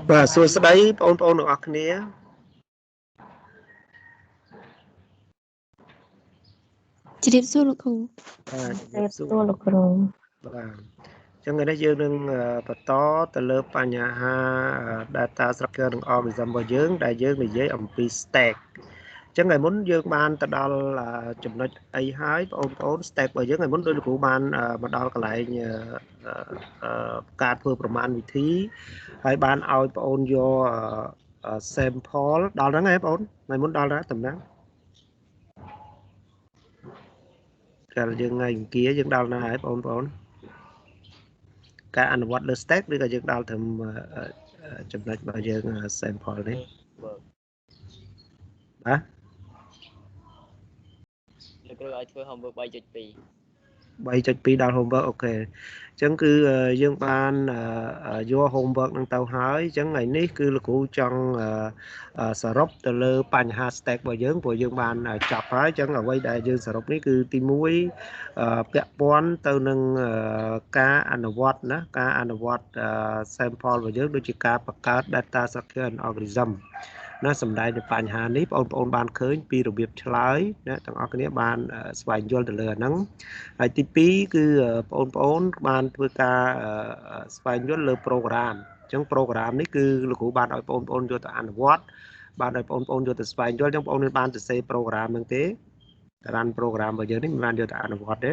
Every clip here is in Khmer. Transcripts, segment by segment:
và xua đấy ôn được ác nia chỉ đẹp xua được không đẹp xua được rồi và chẳng người đó dương đừng bật to từ lớp nhà ha DataStructure đừng algorithm vào dương đại dương để dưới pi stack chẳng ngày muốn dương ban ta đó là chụp nó ai hái ôn stack vào dương ngày muốn đôi của ban mà đó cái lạiการធ្វើប្រមាណវិធីហើយបានឲ្យបងអូនយក sample ដល់ហ្នឹងឯងបងអូនថ្ងៃមុនដល់ដែរតំណាំងកាលយើងថ្ងៃអង្គារយើងដល់ណាហើយបងប្អូនការអនុវត្តលើ stack ឬក៏យើងដល់ត្រឹមចំណុចរបស់យើង sample នេះបាទលោកគ្រូឲ្យធ្វើ homework 3.2 ដល់ homework អូខេអញ្ចឹងគឺយើងបានយក homework នឹងទៅហើយអញ្ចឹងថ្ងៃនេះគឺលោកគ្រូចង់សរុបទៅលើបញ្ហា stack របស់យើងព្រោះយើងបានចប់ហើយអញ្ចឹងអ្វីដែលយើងសរុបនេះគឺទី1ពាក់ព័ន្ធទៅនឹងការអនុវត្តណាការអនុវត្ត sample របស់យើងដូចជាការបង្កើត DataStructure and Algorithm ណាសំដៅទៅបញ្ហានេះបងប្អូនបានឃើញពីរបៀបឆ្លើយណាទាំងអស់គ្នាបានស្វែងយល់ទៅលើអាហ្នឹងហើយទី2គឺបងប្អូនបានធ្វើការស្វែងយល់លើ program អញ្ចឹង program នេះគឺលោកគ្រូបានឲ្យបងប្អូនយកទៅអនុវត្តបានឲ្យបងប្អូនយកទៅស្វែងយល់អញ្ចឹងបងប្អូនបានទៅសេ program ហ្នឹងទេតារាន program របស់យើងនេះមិនបានយកទៅអនុវត្តទេ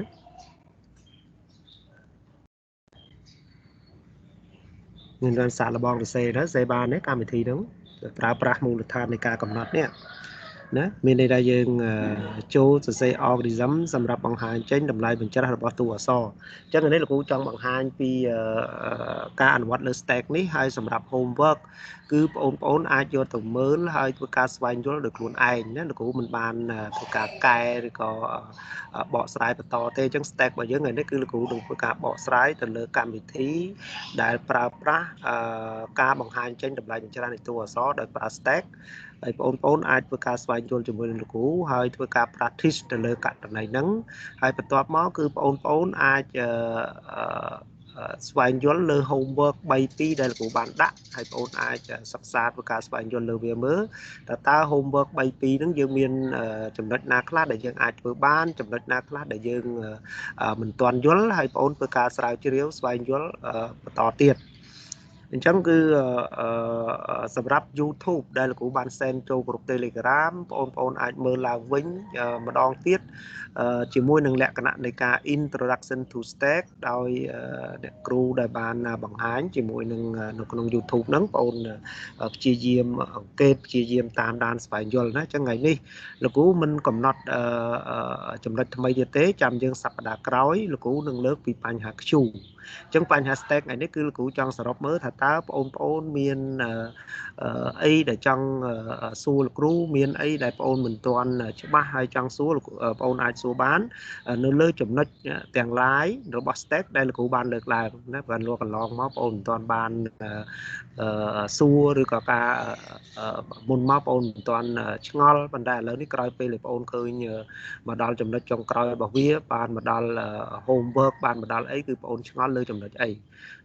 មានរនសាកល្បងទៅសេទៅសេបានទេកម្មវិធីហ្នឹងប្រើប្រាស់មូលដ្ឋាននៃការកំណត់នេះណាមានន័យថាយើងចូលសរសេរ algorithm សម្រាប់បង្ហាញចេញតម្លៃបញ្ច្រាស់របស់តួអក្សរអញ្ចឹងនេះលោកគ្រូចង់បង្ហាញពីការអនុវត្តលើ stack នេះហើយសម្រាប់ homework គឺបងប្អូនអាចយកទៅមើលហើយធ្វើការស្វែងយល់ដោយខ្លួនឯងណាលោកគ្រូមិនបានធ្វើការកែឬក៏បកស្រាយបន្តទេអញ្ចឹង stack របស់យើងថ្ងៃនេះគឺលោកគ្រូនឹងធ្វើការបកស្រាយទៅលើកម្មវិធីដែលប្រើប្រាស់ការបង្ហាញចេញតម្លៃបញ្ច្រាស់នៃតួអក្សរដោយប្រើ stack ហើយបងប្អូនអាចធ្វើការស្វែងយល់ជាមួយនឹងលោកគ្រូហើយធ្វើការ practice ទៅលើករណីហ្នឹងហើយបន្ទាប់មកគឺបងប្អូនអាចស្វែងយល់លើ homework 3.2 ដែលលោកគ្រូបានដាក់ហើយបងប្អូនអាចសិក្សាធ្វើការស្វែងយល់លើវាមើលតើ homework 3.2 ហ្នឹងយើងមានចំណុចណាខ្លះដែលយើងអាចធ្វើបានចំណុចណាខ្លះដែលយើងមិនទាន់យល់ហើយបងប្អូនធ្វើការស្រាវជ្រាវស្វែងយល់បន្តទៀតអញ្ចឹងគឺសម្រាប់ YouTube ដែលលោកគ្រូបាន send ចូលក្រុម Telegram បងប្អូនអាចមើលឡើងវិញម្ដងទៀតជាមួយនឹងលក្ខណៈនៃការ introduction to stack ដោយអ្នកគ្រូដែលបានបង្ហាញជាមួយនឹងនៅក្នុង YouTube ហ្នឹងបងប្អូនព្យាយាមអង្កេតព្យាយាមតាមដានស្វែងយល់ណាអញ្ចឹងថ្ងៃនេះលោកគ្រូមិនកំណត់ចំណុចថ្មីទៀតទេចាំយើងសប្តាហ៍ក្រោយលោកគ្រូនឹងលើកពីបញ្ហា Q អញ្ចឹងបញ្ហា stack ថ្ងៃនេះគឺលោកគ្រូចង់សរុបមើលថាតើបងប្អូនមានអីដែលចង់សួរលោកគ្រូមានអីដែលបងប្អូនមិនទាន់ច្បាស់ហើយចង់សួរបងប្អូនអាចសួរបាននៅលើចំណុចទាំង lain របស់ stack ដែលលោកគ្រូបានលើកឡើងណាបើលោកកន្លងមកបងប្អូនមិនទាន់បានសួរឬក៏ការមុនមកបងប្អូនមិនទាន់ឆ្ងល់ប៉ុន្តែឥឡូវនេះក្រោយពេលដែលបងប្អូនឃើញមកដល់ចំណុចចុងក្រោយរបស់វាបានមកដល់ homework បានមកដល់អីគឺបងប្អូនឆ្ងល់លើចំណុចអី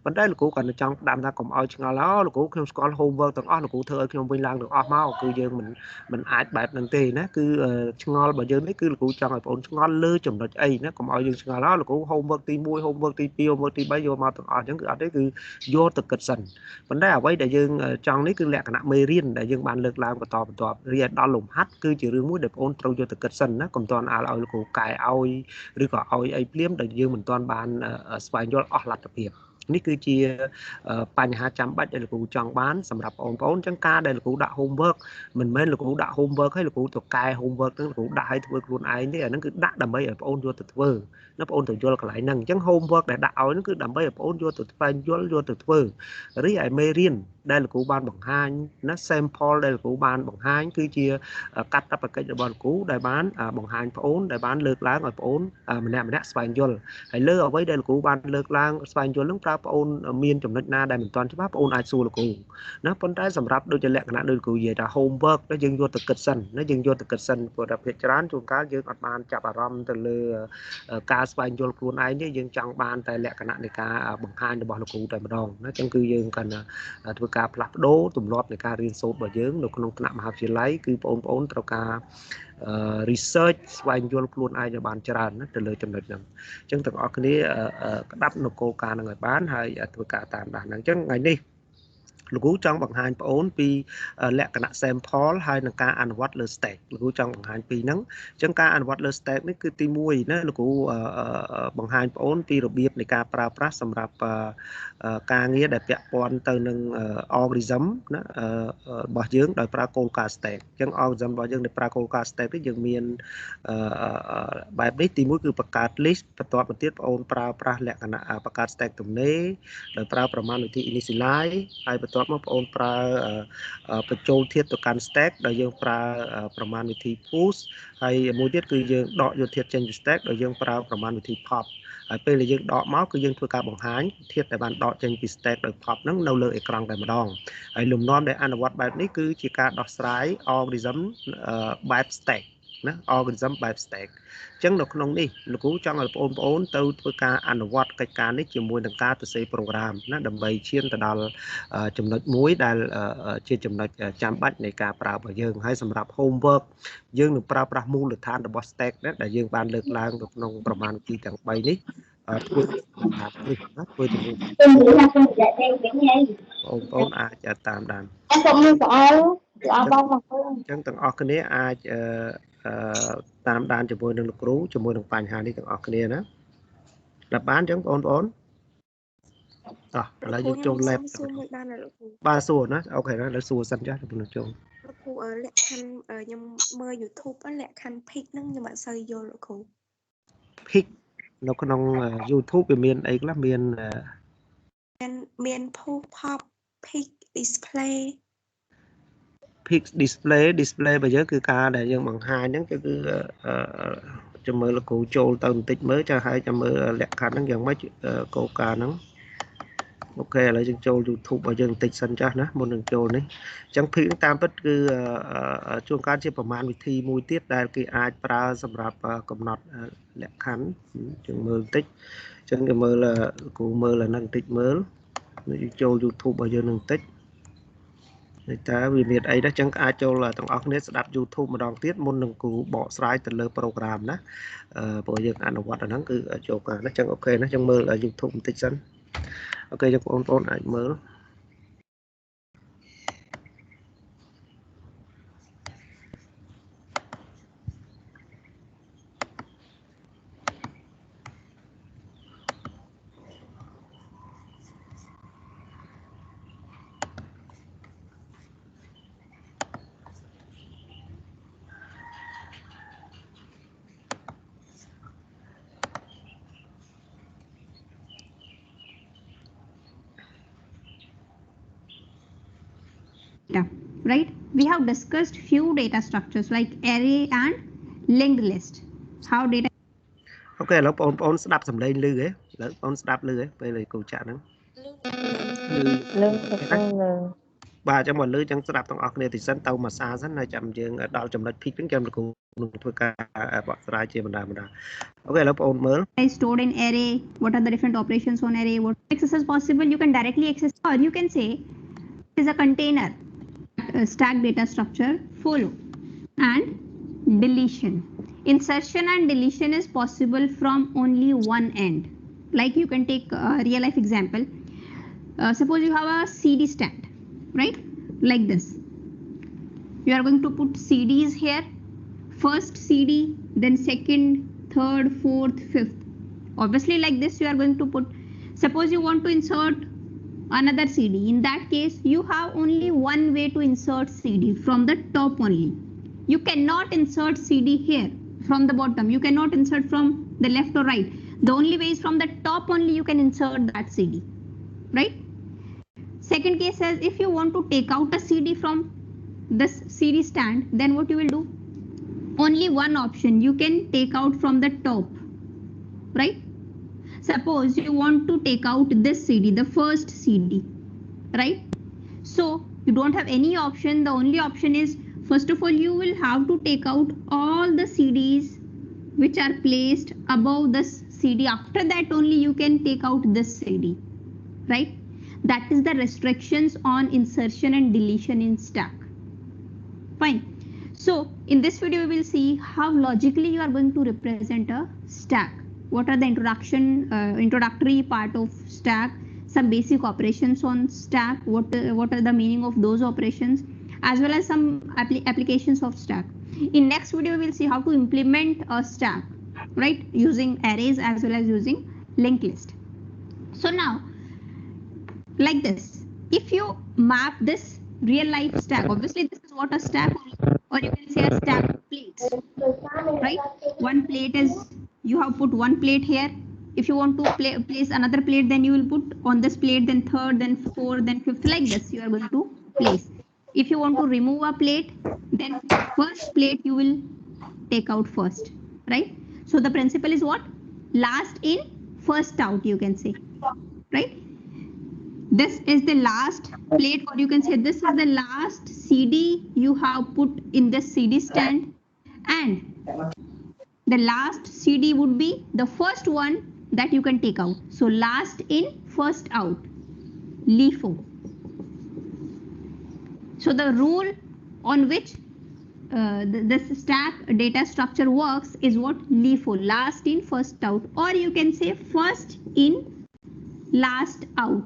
ប៉ុន្តែលោកគ្រូគាត់ចង់ផ្ដាំថាកុំឲ្យឆ្ងល់លោកគ្រូខ្ញុំស្គាល់ homework ទាំងអស់លោកគ្រូធ្វើឲ្យខ្ញុំវិញឡើងទាំងអស់មកគឺយើងមិនអាចបែបហ្នឹងទេណាគឺឆ្ងល់របស់យើងនេះគឺលោកគ្រូចង់ឲ្យបងប្អូនឆ្ងល់លើចំណុចអីណាកុំឲ្យយើងឆ្ងល់លោកគ្រូ homework ទី1 homework ទី2 homework ទី3យកមកទាំងអស់អញ្ចឹងគឺអត់ទេគឺយកទៅគិតសិនប៉ុន្តែអ្វីដែលយើងចង់នេះគឺលក្ខណៈមេរៀនដែលយើងបានលើកឡើងបន្តរៀនដល់លំហាត់គឺជារឿងមួយដែលបងប្អូនត្រូវយកទៅគិតសិនណាកុំទាន់ឲ្យលោកគ្រូកែឲ្យឬក៏ឲ្យអីភ្លាមដែលយើងមិនទាន់បានស្វែងយល់អស់លទ្ធភាពនេះគឺជាបញ្ហាចាំបាច់ដែលលោកគ្រូចង់បានសម្រាប់បងប្អូនអញ្ចឹងការដែលលោកគ្រូដាក់ homework មិនមែនលោកគ្រូដាក់ homework ឲ្យលោកគ្រូទៅកែ homework ហ្នឹងលោកគ្រូដាក់ឲ្យធ្វើខ្លួនឯងទេអាហ្នឹងគឺដាក់ដើម្បីឲ្យបងប្អូនយកទៅធ្វើណាបងប្អូនទៅយល់កន្លែងហ្នឹងអញ្ចឹង homework ដែលដាក់ឲ្យហ្នឹងគឺដើម្បីឲ្យបងប្អូនយកទៅស្វែងយល់យកទៅធ្វើរីឯមេរៀនដែលលោកគ្រូបានបង្ហាញណា sample ដែលលោកគ្រូបានបង្ហាញគឺជាកាតព្វកិច្ចរបស់លោកគ្រូដែលបានបង្ហាញបងប្អូនដែលបានលើកឡើងឲ្យបងប្អូនម្នាក់ស្វែងយល់ហើយលើអ្វីដែលលោកគ្រូបានលើកឡើងស្វែងយល់ហ្នឹងតើបងប្អូនមានចំណុចណាដែលមិនទាន់ច្បាស់បងប្អូនអាចសួរលោកគ្រូណាប៉ុន្តែសម្រាប់ដូចជាលក្ខណៈដូចលោកគ្រូនិយាយថា homework ដែលយើងយកទៅគិតសិនណាយើងយកទៅគិតសិនព្រោះតែភាគច្រើនជួនកាលយើងអត់បានចាប់អារម្មណ៍ទៅលើការស្វែងយល់ខ្លួនឯងទេយើងចង់បានតែលក្ខណៈនៃការបង្ហាញរបស់លោកគ្រូតែម្ដងណាអញ្ចឹងគឺយើងកាន់ធ្វើ ការផ្លាស់ប្ដូរទម្លាប់នៃការរៀនសូត្ររបស់យើងនៅក្នុងថ្នាក់មហាវិទ្យាល័យគឺបងប្អូនត្រូវការresearch ស្វែងយល់ខ្លួនឯងឲ្យបានច្រើនណាទៅលើចំណុចហ្នឹងអញ្ចឹងទាំងអស់គ្នាក្តាប់នៅគោលការណ៍ហ្នឹងឲ្យបានហើយធ្វើការតាមដានហ្នឹងអញ្ចឹងថ្ងៃនេះលោកគ្រូចង់បង្ហាញបងប្អូនពីលក្ខណៈ sample ហើយនឹងការអនុវត្តលើ stack លោកគ្រូចង់បង្ហាញពីហ្នឹងអញ្ចឹងការអនុវត្តលើ stack នេះគឺទី1ណាលោកគ្រូបង្ហាញបងប្អូនពីរបៀបនៃការប្រើប្រាស់សម្រាប់ការងារដែលពាក់ព័ន្ធទៅនឹង algorithm ណារបស់យើងដោយប្រើគោលការណ៍ stack អញ្ចឹង algorithm របស់យើងដែលប្រើគោលការណ៍ stack នេះយើងមានបែបនេះទី1គឺបង្កើត list បន្ទាប់មកទៀតបងប្អូនប្រើប្រាស់លក្ខណៈបង្កើត stack ទំនេរដោយប្រើប្រមាណវិធី initialize ហើយបន្ទាប់មកបងប្អូនប្រើបញ្ចូលធាតុទៅកាន់ stack ដែលយើងប្រើប្រមាណវិធី push ហើយមួយទៀតគឺយើងដកយកធាតុចេញពី stack ដែលយើងប្រើប្រមាណវិធី pop ហើយពេលដែលយើងដកមកគឺយើងធ្វើការបង្ហាញធាតុដែលបានដកចេញពី stack ដោយ pop ហ្នឹងនៅលើអេក្រង់តែម្ដងហើយលំនាំដែលអនុវត្តបែបនេះគឺជាការដោះស្រាយ algorithm បែប stack ណា algorithm បែប stack អញ្ចឹងនៅក្នុងនេះលោកគ្រូចង់ឲ្យបងប្អូនទៅធ្វើការអនុវត្តកិច្ចការនេះជាមួយនឹងការសរសេរ program ណាដើម្បីឈានទៅដល់ចំណុចមួយដែលជាចំណុចចាំបាច់នៃការប្រើរបស់យើងហើយសម្រាប់ homework យើងនឹងប្រើប្រាស់មូលដ្ឋានរបស់ stack ដែលយើងបានលើកឡើងនៅក្នុងប្រមាណវិធីទាំង3នេះធ្វើថាគ្រឹះណាធ្វើជាមួយបងប្អូនអាចតាមដានអញ្ចឹងទាំងអស់គ្នាអាចតាមដានជាមួយនឹងលោកគ្រូជាមួយនឹងបញ្ហានេះទាំងអស់គ្នាណាដល់បានអញ្ចឹងបងប្អូនតោះឥឡូវយើងចូល lab បាទសួរណាអូខេណាឥឡូវសួរសិនចាស់ទៅនឹងចូលលោកគ្រូលក្ខខណ្ឌខ្ញុំមើល YouTube លក្ខខណ្ឌ pick ហ្នឹងខ្ញុំអត់សូវយល់លោកគ្រូ pick នៅក្នុង YouTube វាមានអីខ្លះមាន pop pick display pick display របស់យើងគឺការដែលយើងបង្ហាញហ្នឹងគឺចាំមើលលោកគ្រូចូលទៅបន្តិចមើលចាហើយចាំមើលលក្ខខណ្ឌហ្នឹងយ៉ាងម៉េចគោលការណ៍ហ្នឹងអូខេឥឡូវយើងចូល YouTube របស់យើងបន្តិចសិនចាស់ណាមុននឹងចូលនេះអញ្ចឹង pick តាមពិតគឺជួនកាលជាប្រមាណវិធីមួយទៀតដែលគេអាចប្រើសម្រាប់កំណត់លក្ខខណ្ឌយើងមើលបន្តិចអញ្ចឹងគេមើលលោកគ្រូមើលអាហ្នឹងបន្តិចមើលចូល YouTube របស់យើងនឹងបន្តិចតែវាមានអីដែរចឹងអាចចូលទាំងអស់គ្នាស្ដាប់ YouTube ម្ដងទៀតមុននឹងគ្រូបកស្រាយទៅលើ program ណាព្រោះយើងអនុវត្តអាហ្នឹងគឺចូលការណាចឹងអូខេណាចឹងមើល YouTube បន្តិចសិនអូខេចឹងបងប្អូនអាចមើលright? We have discussed few data structures like array and linked list. How data អូខេឥឡូវបងប្អូនស្ដាប់សំឡេងឮហ៎ឥឡូវបងប្អូនស្ដាប់ឮហ៎ពេលគ្រូចាក់ហ្នឹងបាទអញ្ចឹងមកឮអញ្ចឹងស្ដាប់ទាំងអស់គ្នាតិចសិនទៅមួយសារសិនហើយចាំយើងដល់ចំណុច peak ហ្នឹងចាំលោកគ្រូនឹងធ្វើការបកស្រាយជាបណ្ដាអូខេឥឡូវបងប្អូនមើល stored in array, what are the different operations on array, what access is possible, you can directly access or you can say it is a container. Stack data structure follow and deletion. Insertion and deletion is possible from only one end. Like you can take a real life example. Suppose you have a CD stand, right? Like this. You are going to put CDs here. First CD, then second, third, fourth, fifth. Obviously like this you are going to put. Suppose you want to insert another CD. In that case, you have only one way to insert CD from the top only. You cannot insert CD here from the bottom. You cannot insert from the left or right. The only way is from the top only you can insert that CD, right? Second case says if you want to take out a CD from this CD stand, then what you will do? Only one option. You can take out from the top, right? Suppose you want to take out this CD, the first CD, right? So you don't have any option. The only option is, first of all, you will have to take out all the CDs which are placed above this CD. After that only you can take out this CD, right? That is the restrictions on insertion and deletion in stack. Fine. So in this video, we will see how logically you are going to represent a stack. What are the introductory part of stack, some basic operations on stack, what are the meaning of those operations, as well as some applications of stack. In next video, we will see how to implement a stack, right, using arrays as well as using linked list. So now, like this, if you map this real life stack, obviously this is what a stack, or you can say a stack of plates, right? One plate is, you have put one plate here. If you want to place another plate, then you will put on this plate, then third, then fourth, then fifth, like this you are going to place. If you want to remove a plate, then first plate you will take out first, right? So the principle is what? Last in, first out, you can say, right? This is the last plate, or you can say this is the last CD you have put in this CD stand, and the last CD would be the first one that you can take out. So last in, first out, LIFO. So the rule on which this stack data structure works is what? LIFO, last in, first out, or you can say first in, last out.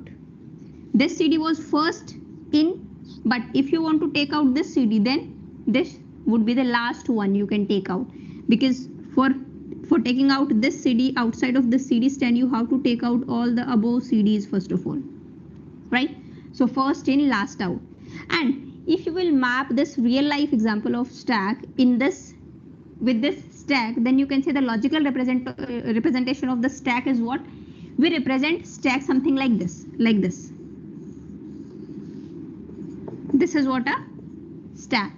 This CD was first in, but if you want to take out this CD, then this would be the last one you can take out, because for taking out this CD outside of the CD stand, you have to take out all the above CDs first of all, right? So first in, last out. And if you will map this real life example of stack in this, with this stack, then you can say the logical representation of the stack is what? We represent stack something like this, like this. This is what a stack,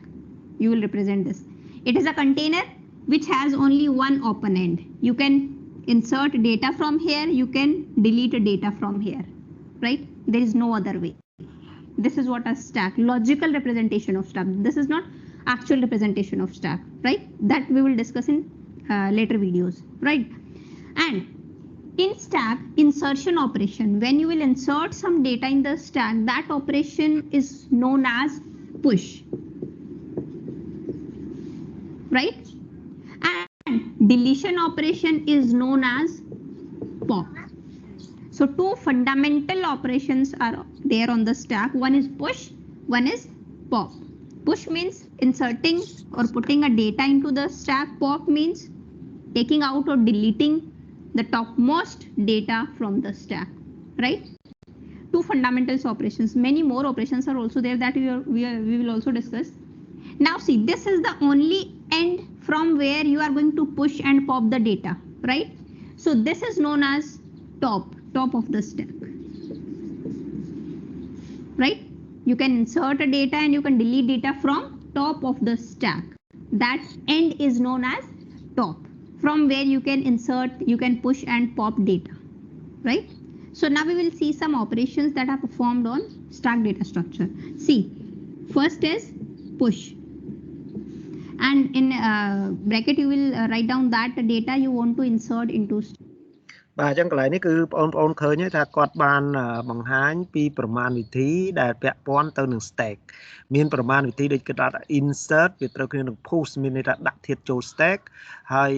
you will represent this. It is a container which has only one open end. You can insert data from here, you can delete data from here, right? There is no other way. This is what a stack, logical representation of stack. This is not actual representation of stack, right? That we will discuss in later videos, right? And in stack, insertion operation, when you will insert some data in the stack, that operation is known as push, right? And deletion operation is known as pop. So two fundamental operations are there on the stack. One is push, one is pop. Push means inserting or putting a data into the stack. Pop means taking out or deleting the topmost data from the stack, right? Two fundamentals operations. Many more operations are also there that we will also discuss. Now see, this is the only end from where you are going to push and pop the data, right? So this is known as top of the stack, right? You can insert a data and you can delete data from top of the stack. That end is known as top, from where you can insert, you can push and pop data, right? So now we will see some operations that are performed on stack data structure. See, first is push, and in bracket you will write down that data you want to insert into stack. បាទអញ្ចឹងកន្លែងនេះគឺបងប្អូនឃើញថាគាត់បានបង្ហាញពីប្រមាណវិធីដែលពាក់ព័ន្ធទៅនឹង stack មានប្រមាណវិធីដូចគេដាក់ insert វាត្រូវគ្នានឹង push មានន័យថាដាក់ធាតុចូល stack ហើយ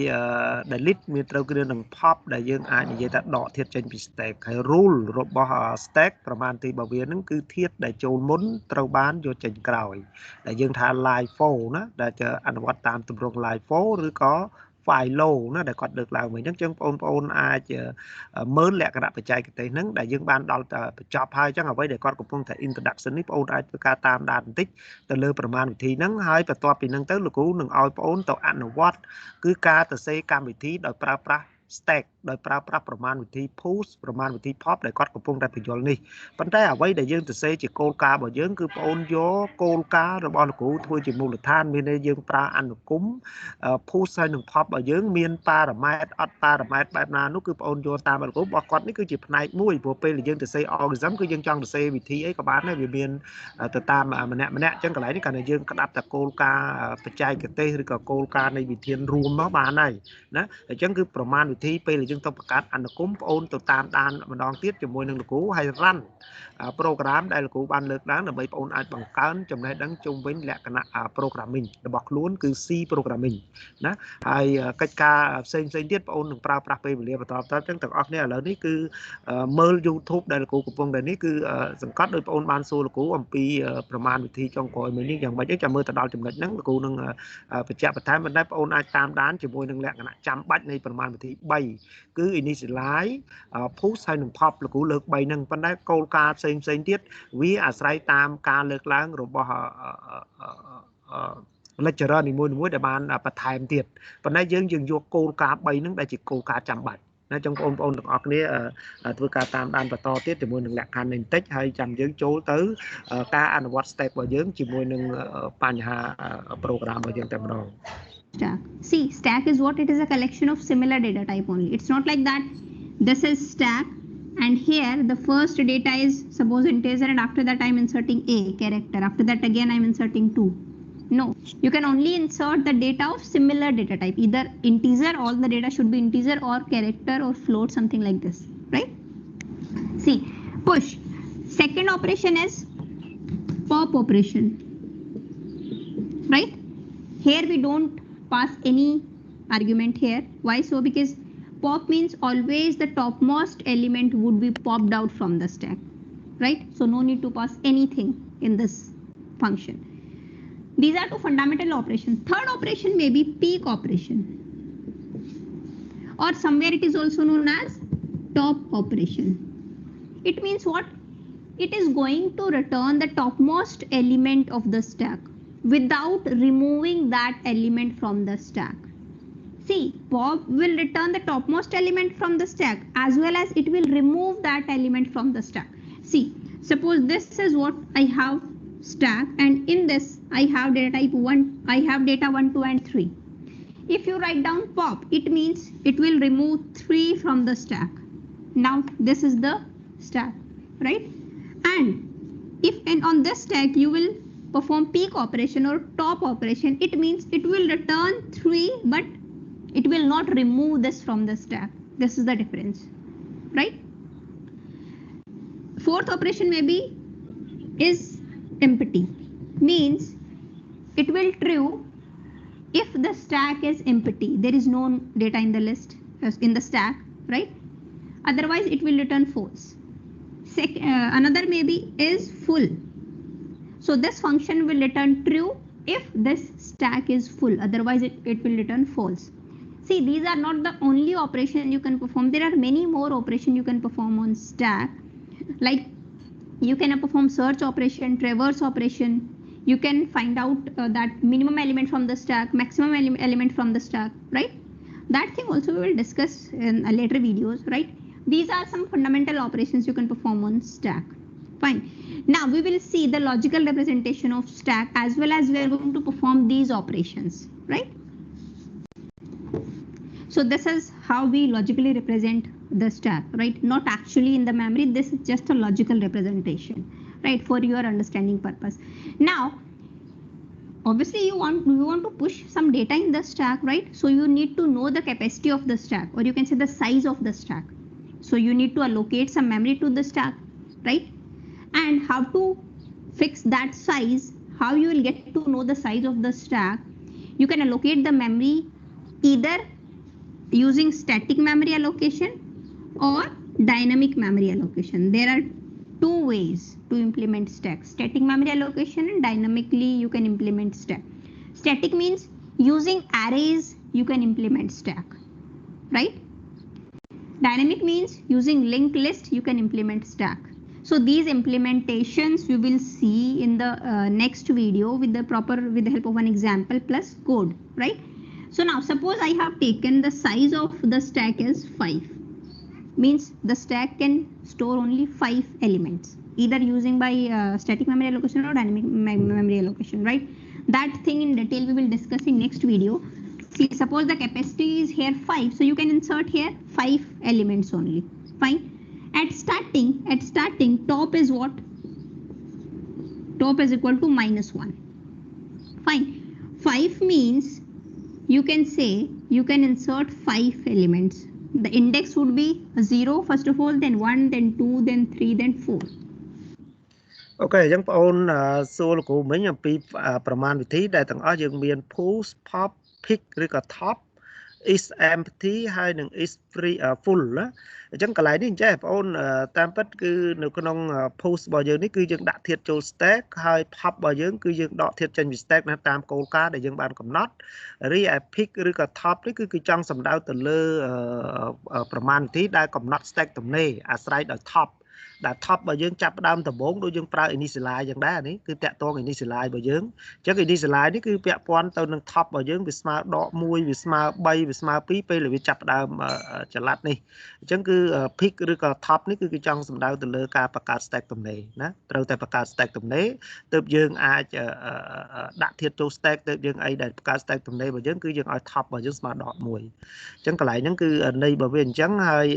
delete មានត្រូវគ្នានឹង pop ដែលយើងអាចនិយាយថាដកធាតុចេញពី stack ហើយ rule របស់ stack ប្រមាណវិធីរបស់វានឹងគឺធាតុដែលចូលមុនត្រូវបានយកចេញក្រោយដែលយើងថា LIFO ណាដែលจะអនុវត្តតាមទម្រង់ LIFO ឬក៏ file low ណាដែលគាត់លើកឡើងវិញអញ្ចឹងបងប្អូនអាចមើលលក្ខណៈបច្ចេកទេសហ្នឹងដែលយើងបានដល់បញ្ចប់ហើយអញ្ចឹងអ្វីដែលគាត់កំពុងតែ introduction នេះបងប្អូនអាចធ្វើការតាមដានបន្តិចទៅលើប្រមាណវិធីហ្នឹងហើយបន្ទាប់ពីហ្នឹងទៅលោកគ្រូនឹងឲ្យបងប្អូនទៅអនុវត្តគឺការទៅសេកម្មវិធីដោយប្រើប្រាស់ stack ដោយប្រើប្រាស់ប្រមាណវិធី push ប្រមាណវិធី pop ដែលគាត់កំពុងតែបញ្យល់នេះប៉ុន្តែអ្វីដែលយើងទៅសេជាគោលការណ៍របស់យើងគឺបងប្អូនយកគោលការណ៍របស់លោកគ្រូធ្វើជាមូលដ្ឋានមានន័យយើងប្រើអនុគម push ហើយនឹង pop របស់យើងមានប៉ារ៉ាម៉ែត្រអត់ប៉ារ៉ាម៉ែត្របែបណានោះគឺបងប្អូនយកតាមអនុគមរបស់គាត់នេះគឺជាផ្នែកមួយព្រោះពេលដែលយើងទៅសេ algorithm គឺយើងចង់ទៅសេវិធីអីក៏បានដែរវាមានទៅតាមម្នាក់អញ្ចឹងកន្លែងនេះគាត់ថាយើងក្តាប់តែគោលការណ៍បច្ចេកទេសឬក៏គោលការណ៍នៃវិធានរួមមកបានហើយណាអញ្ចឹងគឺប្រមាណវិធីពេល យើងទៅបង្កើតអនុគមបងអូនទៅតាមដានម្ដងទៀតជាមួយនឹងលោកគ្រូហើយ run program ដែលលោកគ្រូបានលើកឡើងដើម្បីបងអូនអាចបង្កើនចំណេះដឹងជុំវិញលក្ខណៈ programming របស់ខ្លួនគឺ C programming ណាហើយកិច្ចការផ្សេងទៀតបងអូននឹងប្រើប្រាស់ពេលវេលាបន្តទៅចឹងទាំងអស់គ្នាឥឡូវនេះគឺមើល YouTube ដែលលោកគ្រូកំពុងតែនេះគឺសង្កត់ដោយបងអូនបានសួរលោកគ្រូអំពីប្រមាណវិធីចុងក្រោយមួយនេះយ៉ាងម៉េចចាំមើលទៅដល់ចំណុចហ្នឹងលោកគ្រូនឹងបញ្ជាក់បន្ថែមប៉ុន្តែបងអូនអាចតាមដានជាមួយនឹងលក្ខណៈចាំបាច់នៃប្រមាណវិធី3គឺ initialize push ហើយនឹង pop លោកគ្រូលើក3ហ្នឹងប៉ុន្តែគោលការណ៍ផ្សេងទៀតវាអាស្រ័យតាមការលើកឡើងរបស់lecturer នីមួយៗដែលបានបន្ថែមទៀតប៉ុន្តែយើងយកគោលការណ៍3ហ្នឹងដែលជាគោលការណ៍ចាំបាច់ណាចឹងបងប្អូនទាំងអស់គ្នាធ្វើការតាមដានបន្តទៀតជាមួយនឹងលក្ខខណ្ឌនេះបន្តិចហើយចាំយើងចូលទៅការអនុវត្ត step របស់យើងជាមួយនឹងបញ្ហា program របស់យើងតែម្ដង Stack. See, stack is what? It is a collection of similar data type only. It's not like that this is stack and here the first data is suppose integer and after that I'm inserting a character. After that again I'm inserting 2. No, you can only insert the data of similar data type. Either integer, all the data should be integer, or character or float, something like this, right? See, push. Second operation is pop operation, right? Here we don't pass any argument here. Why so? Because pop means always the topmost element would be popped out from the stack, right? So no need to pass anything in this function. These are two fundamental operations. Third operation may be peak operation, or somewhere it is also known as top operation. It means what? It is going to return the topmost element of the stack without removing that element from the stack. See, pop will return the topmost element from the stack as well as it will remove that element from the stack. See, suppose this is what I have stack and in this I have data type 1, I have data 1, 2 and 3. If you write down pop, it means it will remove 3 from the stack. Now this is the stack, right? And if on this stack you will perform peak operation or top operation, it means it will return 3 but it will not remove this from the stack. This is the difference, right? Fourth operation maybe is empty, means it will true if the stack is empty, there is no data in the list in the stack, right? Otherwise it will return false. Another maybe is full, so this function will return true if this stack is full, otherwise it will return false. See, these are not the only operation you can perform. There are many more operations you can perform on stack, like you can perform search operation, traverse operation. You can find out that minimum element from the stack, maximum element from the stack, right? That thing also we will discuss in later videos, right? These are some fundamental operations you can perform on stack. Fine. Now we will see the logical representation of stack as well as we are going to perform these operations, right? So this is how we logically represent the stack, right? Not actually in the memory. This is just a logical representation, right? For your understanding purpose. Now, obviously you want to push some data in the stack, right? So you need to know the capacity of the stack, or you can say the size of the stack. So you need to allocate some memory to the stack, right? And how to fix that size, how you will get to know the size of the stack. You can allocate the memory either using static memory allocation or dynamic memory allocation. There are two ways to implement stack: static memory allocation and dynamically you can implement stack. Static means using arrays you can implement stack, right? Dynamic means using linked list you can implement stack. So these implementations we will see in the next video with the help of an example plus code, right? So now suppose I have taken the size of the stack as 5, means the stack can store only 5 elements, either using by static memory allocation or dynamic memory allocation, right? That thing in detail we will discuss in next video. See, suppose the capacity is here 5, so you can insert here 5 elements only. Fine. At starting top is what? Top is equal to -1. Fine. 5 means you can say you can insert 5 elements. The index would be 0 first of all, then 1, then 2, then 3, then 4. Ok, chẳng ôn xua là của mình piประมาณ វិធី ដែល ទាំងអស់ យើង មាន push pop pick ឬក៏ top is empty ហើយ នឹង is free full ណា អញ្ចឹង កន្លែង នេះ ចេះ បងអូន តាមពិត គឺ នៅ ក្នុង push របស់ យើង នេះ គឺ យើង ដាក់ ធាតុ ចូល stack ហើយ pop របស់ យើង គឺ យើង ដក ធាតុ ចេញ ពី stack ណា តាម គោលការណ៍ ដែល យើង បាន កំណត់ រីឯ pick ឬក៏ top នេះ គឺ ចង់ សំដៅ ទៅ លើ ប្រមាណ វិធី ដែល កំណត់ stack ទំនេរ អាស្រ័យ ដោយ top ដែល top របស់ យើង ចាប់ ដើម ដំបូង ដូច យើង ប្រើ initialize យ៉ាង ដែរ នេះ គឺ តាក់ទង initialize របស់ យើង អញ្ចឹង initialize នេះ គឺ ពាក់ព័ន្ធ ទៅ នឹង top របស់ យើង វា ស្មើ ដក 1 វា ស្មើ 3 វា ស្មើ 2 ពេល វា ចាប់ ដើម ចល័ត នេះ អញ្ចឹង គឺ pick ឬក៏ top នេះ គឺ ចង់ សំដៅ ទៅ លើ ការ បង្កើត stack ទំនេរ ណា ត្រូវ តែ បង្កើត stack ទំនេរ ទើប យើង អាច ដាក់ ធាតុ ចូល stack ទើប យើង អី ដែល បង្កើត stack ទំនេរ របស់ យើង គឺ យើង ឲ្យ top របស់ យើង ស្មើ ដក 1 អញ្ចឹង កន្លែង ហ្នឹង គឺ ន័យ របស់ វា អញ្ចឹង ហើយ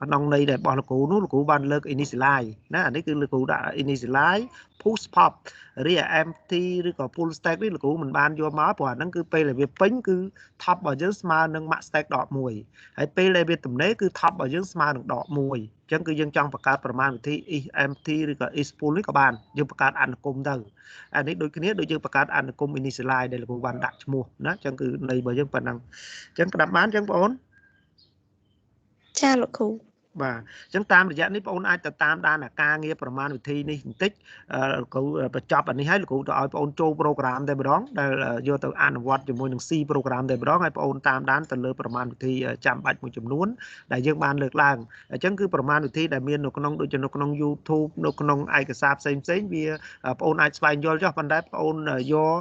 ក្នុង ន័យ ដែល របស់ លោកគ្រូ នោះ លោកគ្រូ បាន លើក initialize ណា អានេះ គឺ លោកគ្រូ ដាក់ initialize push pop រីឯ empty ឬក៏ full stack នេះ លោកគ្រូ មិន បាន យក មក ព្រោះ អាហ្នឹង គឺ ពេល ដែល វា ពេញ គឺ top របស់ យើង ស្មើ នឹង max stack ដក 1 ហើយ ពេល ដែល វា ទំនេរ គឺ top របស់ យើង ស្មើ នឹង ដក 1 អញ្ចឹង គឺ យើង ចង់ បង្កើត ប្រមាណ វិធី is empty ឬក៏ is full នេះ ក៏ បាន យើង បង្កើត អនុគម ទៅ អានេះ ដូច គ្នា ដូច យើង បង្កើត អនុគម initialize ដែល លោកគ្រូ បាន ដាក់ ឈ្មោះ ណា អញ្ចឹង គឺ ន័យ របស់ យើង ប៉ុណ្ណឹង អញ្ចឹង ក្តាប់ បាន អញ្ចឹង បងអូន ចា លោកគ្រូ បាទអញ្ចឹងតាមរយៈនេះបងអូនអាចទៅតាមដានអាការងារប្រមាណវិធីនេះបន្តិចគ្រូបញ្ចប់អានេះហើយលោកគ្រូទៅឲ្យបងអូនចូល program តែម្ដងដែលយកទៅអនុវត្តជាមួយនឹង C program តែម្ដងហើយបងអូនតាមដានទៅលើប្រមាណវិធីចាំបាច់មួយចំនួនដែលយើងបានលើកឡើងអញ្ចឹងគឺប្រមាណវិធីដែលមាននៅក្នុងដូចជានៅក្នុង YouTube នៅក្នុងឯកសារផ្សេងៗវាបងអូនអាចស្វែងយល់ចុះប៉ុន្តែបងអូនយក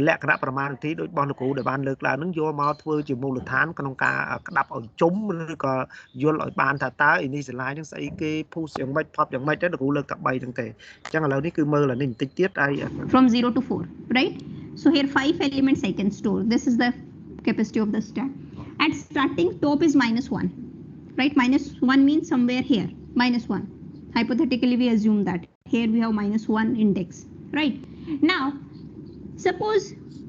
លក្ខណៈប្រមាណវិធីដូចរបស់លោកគ្រូដែលបានលើកឡើងនឹងយកមកធ្វើជាមូលដ្ឋានក្នុងការក្តាប់ឲ្យជុំឬក៏យល់ឲ្យបានថាតើ initialize នឹងស្អីគេ push យ៉ាងម៉េច pop យ៉ាងម៉េចទៅលោកគ្រូលើកតែ3ហ្នឹងទេអញ្ចឹងឥឡូវនេះគឺមើលអានេះបន្តិចទៀតហើយ from 0 to 4 right so here 5 elements I can store this is the capacity of the stack at starting top is -1 right -1 means somewhere here -1 hypothetically we assume that here we have -1 index right now suppose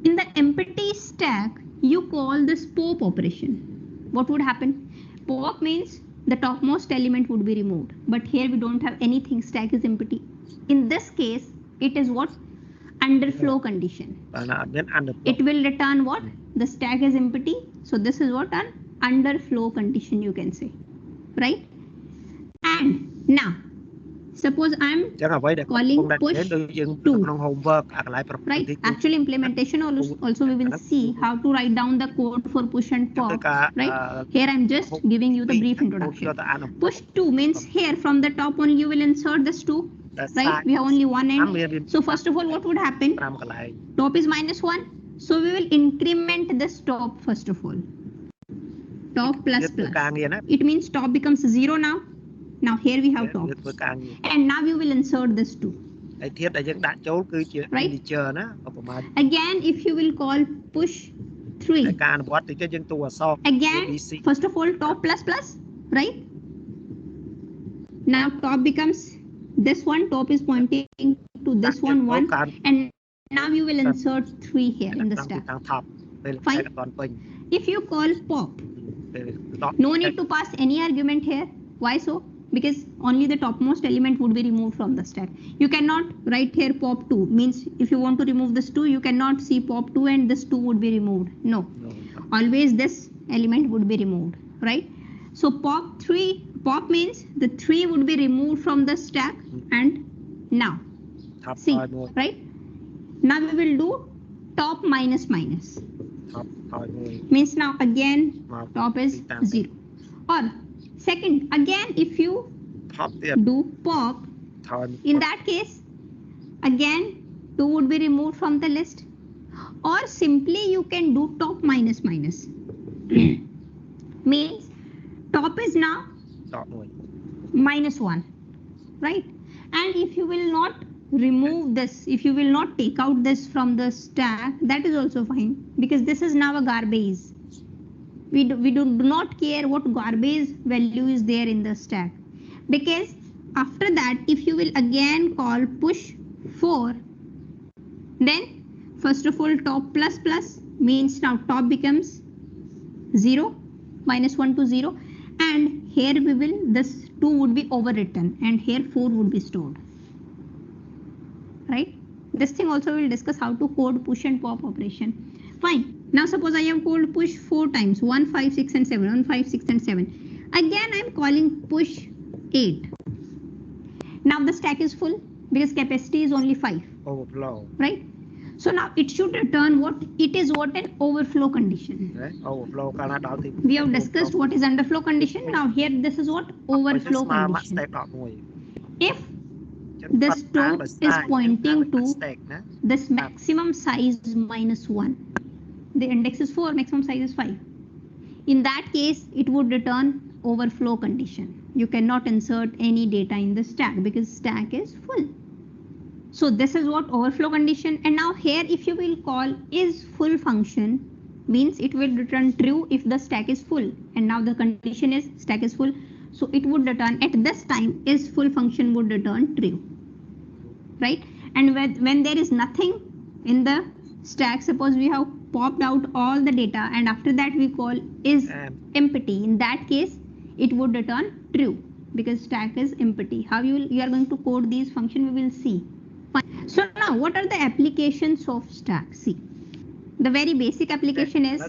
in the empty stack you call this pop operation what would happen pop means the topmost element would be removed but here we don't have anything stack is empty in this case it is what underflow condition it will return what the stack is empty so this is what an underflow condition you can say right and now suppose I'm calling push to right actually implementation also we will see how to write down the code for push and pop right here I'm just giving you the brief introduction push to means here from the top only you will insert this 2 right we have only one end so first of all what would happen top is -1 so we will increment this top first of all top plus it means top becomes 0 now here we have top and now you will insert this 2 right again if you will call push 3 again first of all top plus right now top becomes this one top is pointing to this one and now you will insert 3 here in the stack fine if you call pop no need to pass any argument here why so because only the topmost element would be removed from the stack you cannot write here pop 2 means if you want to remove this 2 you cannot see pop 2 and this 2 would be removed no always this element would be removed right so pop means the 3 would be removed from the stack and now see right now we will do top minus means now again top is 0 or second again if you do pop in that case again 2 would be removed from the list or simply you can do top minus means top is now -1 right and if you will not remove this if you will not take out this from the stack that is also fine because this is now a garbage we do not care what garbage value is there in the stack because after that if you will again call push 4 then first of all top plus means now top becomes 0 minus 1 to 0, and here we will, this 2 would be overwritten and here 4 would be stored, right? This thing also we'll discuss how to code push and pop operation. Fine. Now suppose I have called push 4 times, 1, 5, 6 and 7, 1, 5, 6 and 7. Again I am calling push 8. Now the stack is full because capacity is only 5. Overflow. Right? So now it should return what? It is what an overflow condition. Overflow. We have discussed what is underflow condition. Now here this is what? Overflow condition. If the stroke is pointing to this maximum size minus 1. The index is 4, maximum size is 5. In that case, it would return overflow condition. You cannot insert any data in the stack because stack is full. So this is what overflow condition. And now here if you will call is full function, means it will return true if the stack is full. And now the condition is stack is full. So it would return at this time is full function would return true. Right? And when there is nothing in the stack, suppose we have popped out all the data and after that we call is empty. In that case, it would return true because stack is empty. How you are going to code these functions we will see. Fine. So now what are the applications of stack? See, the very basic application is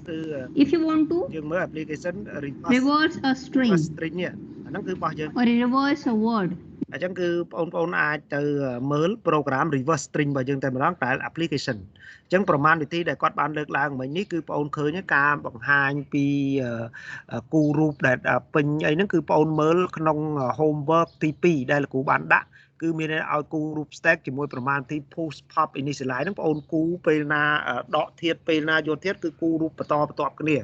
if you want to reverse a string or reverse a word. អញ្ចឹងគឺបងប្អូនអាចទៅមើល program reverse string របស់យើងតែម្ដងតែ application អញ្ចឹងប្រមាណវិធីដែលគាត់បានលើកឡើងមិញនេះគឺបងប្អូនឃើញការបង្ហាញពីគូរូបដែលពេញអីហ្នឹងគឺបងប្អូនមើលក្នុង homework ទី 2 ដែលលោកគ្រូបានដាក់គឺមានឲ្យគូរូប stack ជាមួយប្រមាណទី post pop initialize ហ្នឹងបងប្អូនគូពេលណាដកធាតុពេលណាយកធាតុគឺគូរូបបន្តបន្ទាប់គ្នា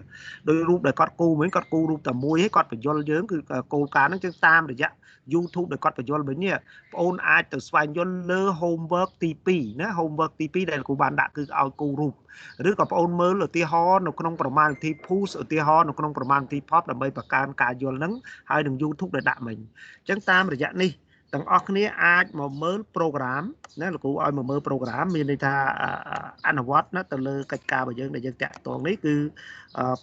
ដោយរូបដែលគាត់គូមិញគាត់គូរូបតែមួយហើយគាត់បញ្យល់យើងគឺគោលការណ៍ហ្នឹងគឺតាមរយៈYouTube ដែលគាត់បញ្យល់វិញនេះបងអូនអាចទៅស្វែងយល់លើ homework ទី 2 ណា homework ទី 2 ដែលគ្រូបានដាក់គឺឲ្យគូរូបឬក៏បងអូនមើលឧទាហរណ៍នៅក្នុងប្រមាណវិធី push ឧទាហរណ៍នៅក្នុងប្រមាណវិធី pop ដើម្បីបង្កើនការយល់ហ្នឹងហើយនឹង YouTube ដែលដាក់មិញអញ្ចឹងតាមរយៈនេះទាំងអស់គ្នាអាចមកមើល program ណាលោកគ្រូឲ្យមកមើល program មានន័យថាអនុវត្តណាទៅលើកិច្ចការរបស់យើងដែលយើងតាក់ទងនេះគឺ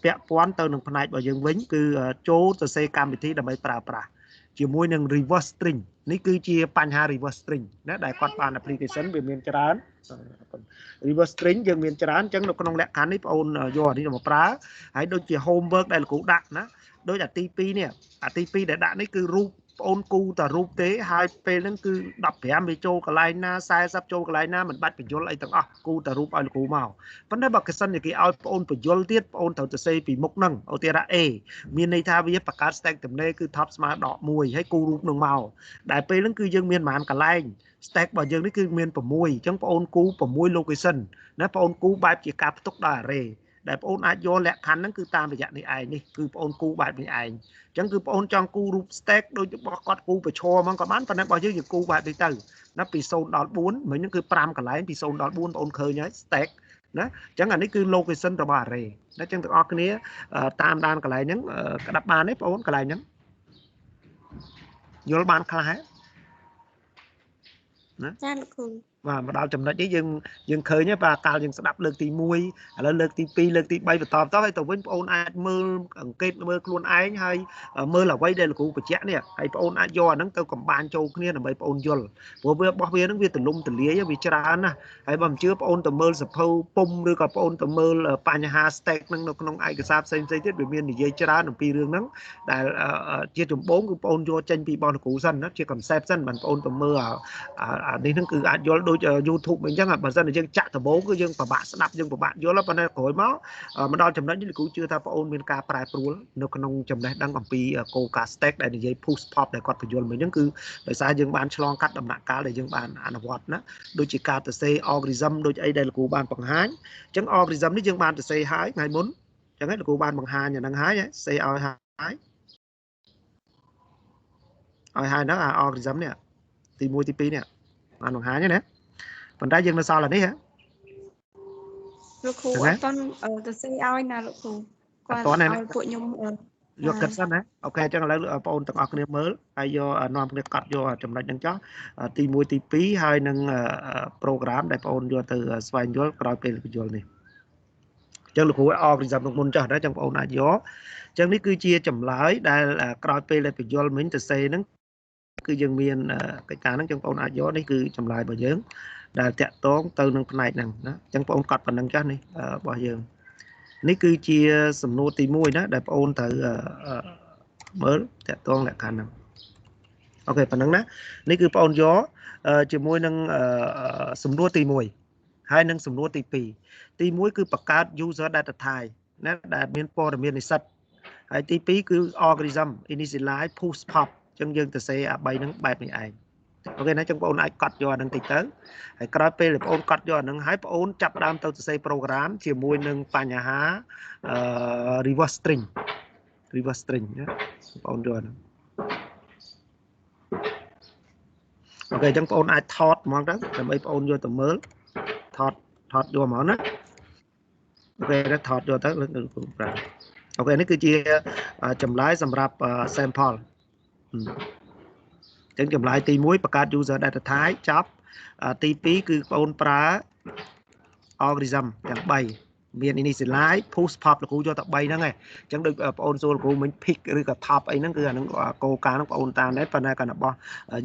ពាក់ព័ន្ធទៅនឹងផ្នែករបស់យើងវិញគឺចូលសរសេរកម្មវិធីដើម្បីប្រើប្រាស់ជាមួយនឹង reverse string នេះគឺជាបញ្ហា reverse string ណាដែលគាត់បាន application វាមានច្រើន reverse string យើងមានច្រើនអញ្ចឹងនៅក្នុងលក្ខខណ្ឌនេះបងអូនយកអានេះមកប្រើហើយដូចជា homework ដែលលោកគ្រូដាក់ណាដូចអាទី2នេះអាទី2ដែលដាក់នេះគឺរូបបងអូនគូតែរូបទេហើយពេលហ្នឹងគឺ15វាចូលកន្លែងណា40ចូលកន្លែងណាមិនបាច់បញ្យល់អីទាំងអស់គូតែរូបឲ្យលោកគ្រូមកប៉ុន្តែបើកសិនជាគេឲ្យបងអូនបញ្យល់ទៀតបងអូនត្រូវទៅសេពីមុខហ្នឹងឧទាហរណ៍ A មានន័យថាវាបង្កើត stack ទំនេរគឺ top ស្មើដក1ហើយគូរូបនឹងមកដែលពេលហ្នឹងគឺយើងមានប្រហែលកន្លែង stack របស់យើងនេះគឺមាន6អញ្ចឹងបងអូនគូ6 location ណាបងអូនគូបែបជាការផ្ទុកដោយ array ដែលបងអូនអាចយកលក្ខខណ្ឌហ្នឹងគឺតាមរយៈនេះឯងនេះគឺបងអូនគូបែបនេះឯងអញ្ចឹងគឺបងអូនចង់គូរូប stack ដូចរបស់គាត់គូប្រឈរហ្មងក៏បានប៉ុន្តែរបស់យើងគូបែបនេះទៅណាពី0ដល់4មិញហ្នឹងគឺ5កន្លែងពី0ដល់4បងអូនឃើញហើយ stack ណាអញ្ចឹងអានេះគឺ location របស់ array ណាអញ្ចឹងទាំងអស់គ្នាតាមដានកន្លែងហ្នឹងក្តាប់បានទេបងអូនកន្លែងហ្នឹងយល់បានខ្លះហ៎ណាចាលោកគ្រូបាទមកដល់ចំណុចនេះយើងឃើញបាទកាលយើងស្ដាប់លើកទី1ឥឡូវលើកទី2លើកទី3បន្តហើយទៅវិញបងអូនអាចមើលអង្កេតមើលខ្លួនឯងហើយមើលអ្វីដែលលោកគ្រូបញ្ជាក់នេះហើយបងអូនអាចយកអាហ្នឹងទៅកំបាញ់ចូលគ្នាដើម្បីបងអូនយល់ព្រោះវារបស់វាហ្នឹងវាទលំទលាយវាច្រើនណាស់ហើយបើមិនជឿបងអូនទៅមើលសភៅពុំឬក៏បងអូនទៅមើលបញ្ហា stack ហ្នឹងនៅក្នុងឯកសារផ្សេងៗទៀតវាមាននិយាយច្រើនអំពីរឿងហ្នឹងដែលជាដំបូងគឺបងអូនយកចេញពីបងលោកគ្រូសិនណាជា concept សិនបានបងអូនទៅមើលអានេះហ្នឹងគឺអាចយល់ដូច YouTube អញ្ចឹងបើសិនតែយើងចាក់ដំបូងគឺយើងពិបាកស្ដាប់យើងពិបាកយល់ប៉ុន្តែក្រោយមកដល់ចំណុចនេះលោកគ្រូជឿថាបងអូនមានការប្រែប្រួលនៅក្នុងចំណេះដឹងអំពីគោលការណ៍ stack ដែលនិយាយ push pop ដែលគាត់បញ្យល់មិញហ្នឹងគឺដោយសារយើងបានឆ្លងកាត់ដំណាក់កាលដែលយើងបានអនុវត្តណាដូចជាការទៅសេ algorithm ដូចអីដែលលោកគ្រូបានបង្ហាញអញ្ចឹង algorithm នេះយើងបានទៅសេហើយថ្ងៃមុនអញ្ចឹងលោកគ្រូបានបង្ហាញអាហ្នឹងហើយសេឲ្យហើយហ្នឹងអា algorithm នេះទី1ទី2នេះបានបង្ហាញណាប៉ុន្តែយើងនៅសល់អានេះហ៎លោកគ្រូអត់តទៅសេឲ្យណាលោកគ្រូគាត់ឲ្យពួកខ្ញុំយកគិតសិនណាអូខេអញ្ចឹងឥឡូវបងប្អូនទាំងអស់គ្នាមើលហើយយកនាំគ្នាកត់យកចំណុចហ្នឹងចុះទី1ទី2ហើយនឹង program ដែលបងប្អូនយកទៅស្វែងយល់ក្រោយពេលបញ្យល់នេះ ចឹងលោកគ្រូឲ្យ algorithm ក្នុងមុនចុះណាចឹងបងប្អូនអាចយកចឹងនេះគឺជាចម្លើយដែលក្រោយពេលដែលបញ្យល់មិញទៅសេហ្នឹងគឺយើងមានកិច្ចការហ្នឹងចឹងបងប្អូនអាចយកនេះគឺចម្លើយរបស់យើងដែលតាក់ទងទៅនឹងផ្នែកហ្នឹងណាចឹងបងប្អូនកត់ប៉ុណ្្នឹងចាស់នេះរបស់យើងនេះគឺជាសំណួរទី1ណាដែលបងប្អូនត្រូវមើលតាក់ទងលក្ខខណ្ឌហ្នឹងអូខេប៉ុណ្្នឹងណានេះគឺបងប្អូនយកជាមួយនឹងសំណួរទី1ហើយនឹងសំណួរទី2ទី1គឺបង្កើត user data type ណាដែលមានព័ត៌មាននិស្សិតហើយទី2គឺ algorithm initialize push pop ចឹងយើងទៅសេអា3ហ្នឹងបែបនេះឯងអូខេណាចឹងបងប្អូនអាចកត់យកអាហ្នឹងតិចទៅហើយក្រោយពេលបងប្អូនកត់យកអាហ្នឹងហើយបងប្អូនចាប់ផ្ដើមទៅសរសេរ program ជាមួយនឹងបញ្ហា reverse string ណាបងប្អូនយកហ្នឹងអូខេចឹងបងប្អូនអាចថតហ្មងទៅដើម្បីបងប្អូនយកទៅមើលថតយកហ្មងណាអូខេថតយកទៅលើកប្រើអូខេនេះគឺជាចម្លើយសម្រាប់ sample ចឹងចម្លើយទី1បង្កើត user data type ចប់ទី2គឺបងប្អូនប្រើ algorithm ទាំង3មាន initialize push pop លោកគ្រូយកតែ3ហ្នឹងឯងចឹងដូចបងប្អូនសួរលោកគ្រូមិញ pick ឬក៏ top អីហ្នឹងគឺអាហ្នឹងគោលការណ៍ហ្នឹងបងប្អូនតាមដែរប៉ុន្តែកាលរបស់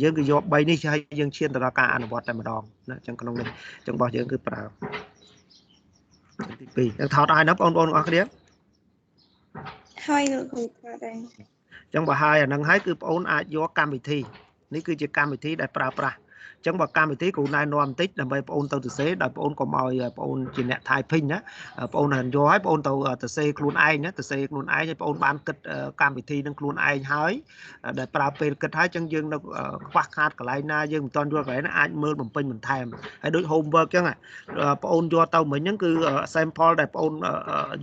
យើងគឺយក3នេះហើយយើងឈានទៅដល់ការអនុវត្តតែម្ដងណាចឹងក្នុងនេះចឹងរបស់យើងគឺប្រើទី2ចឹងថតឲ្យណាបងប្អូនអរគ្នាហើយលោកគ្រូថាដែរចឹងបើហើយអាហ្នឹងហើយគឺបងប្អូនអាចយកកម្មវិធីនេះគឺជាកម្មវិធីដែលប្រើប្រាស់ចឹងបើកម្មវិធីគ្រូណែនាំបន្តិចដើម្បីបងប្អូនទៅសរសេរដោយបងប្អូនកុំឲ្យបងប្អូនជាអ្នក typing ណាបងប្អូនយកឲ្យបងប្អូនទៅសរសេរខ្លួនឯងណាសរសេរខ្លួនឯងឲ្យបងប្អូនបានគិតកម្មវិធីនឹងខ្លួនឯងហើយដែលប្រើពេលគិតហើយចឹងយើងនៅខ្វះខាតកន្លែងណាយើងមិនទាន់យល់កន្លែងណាអាចមើលបំពេញបន្ថែមហើយដូច homework ចឹងបងប្អូនយកទៅមិញហ្នឹងគឺ sample ដែលបងប្អូន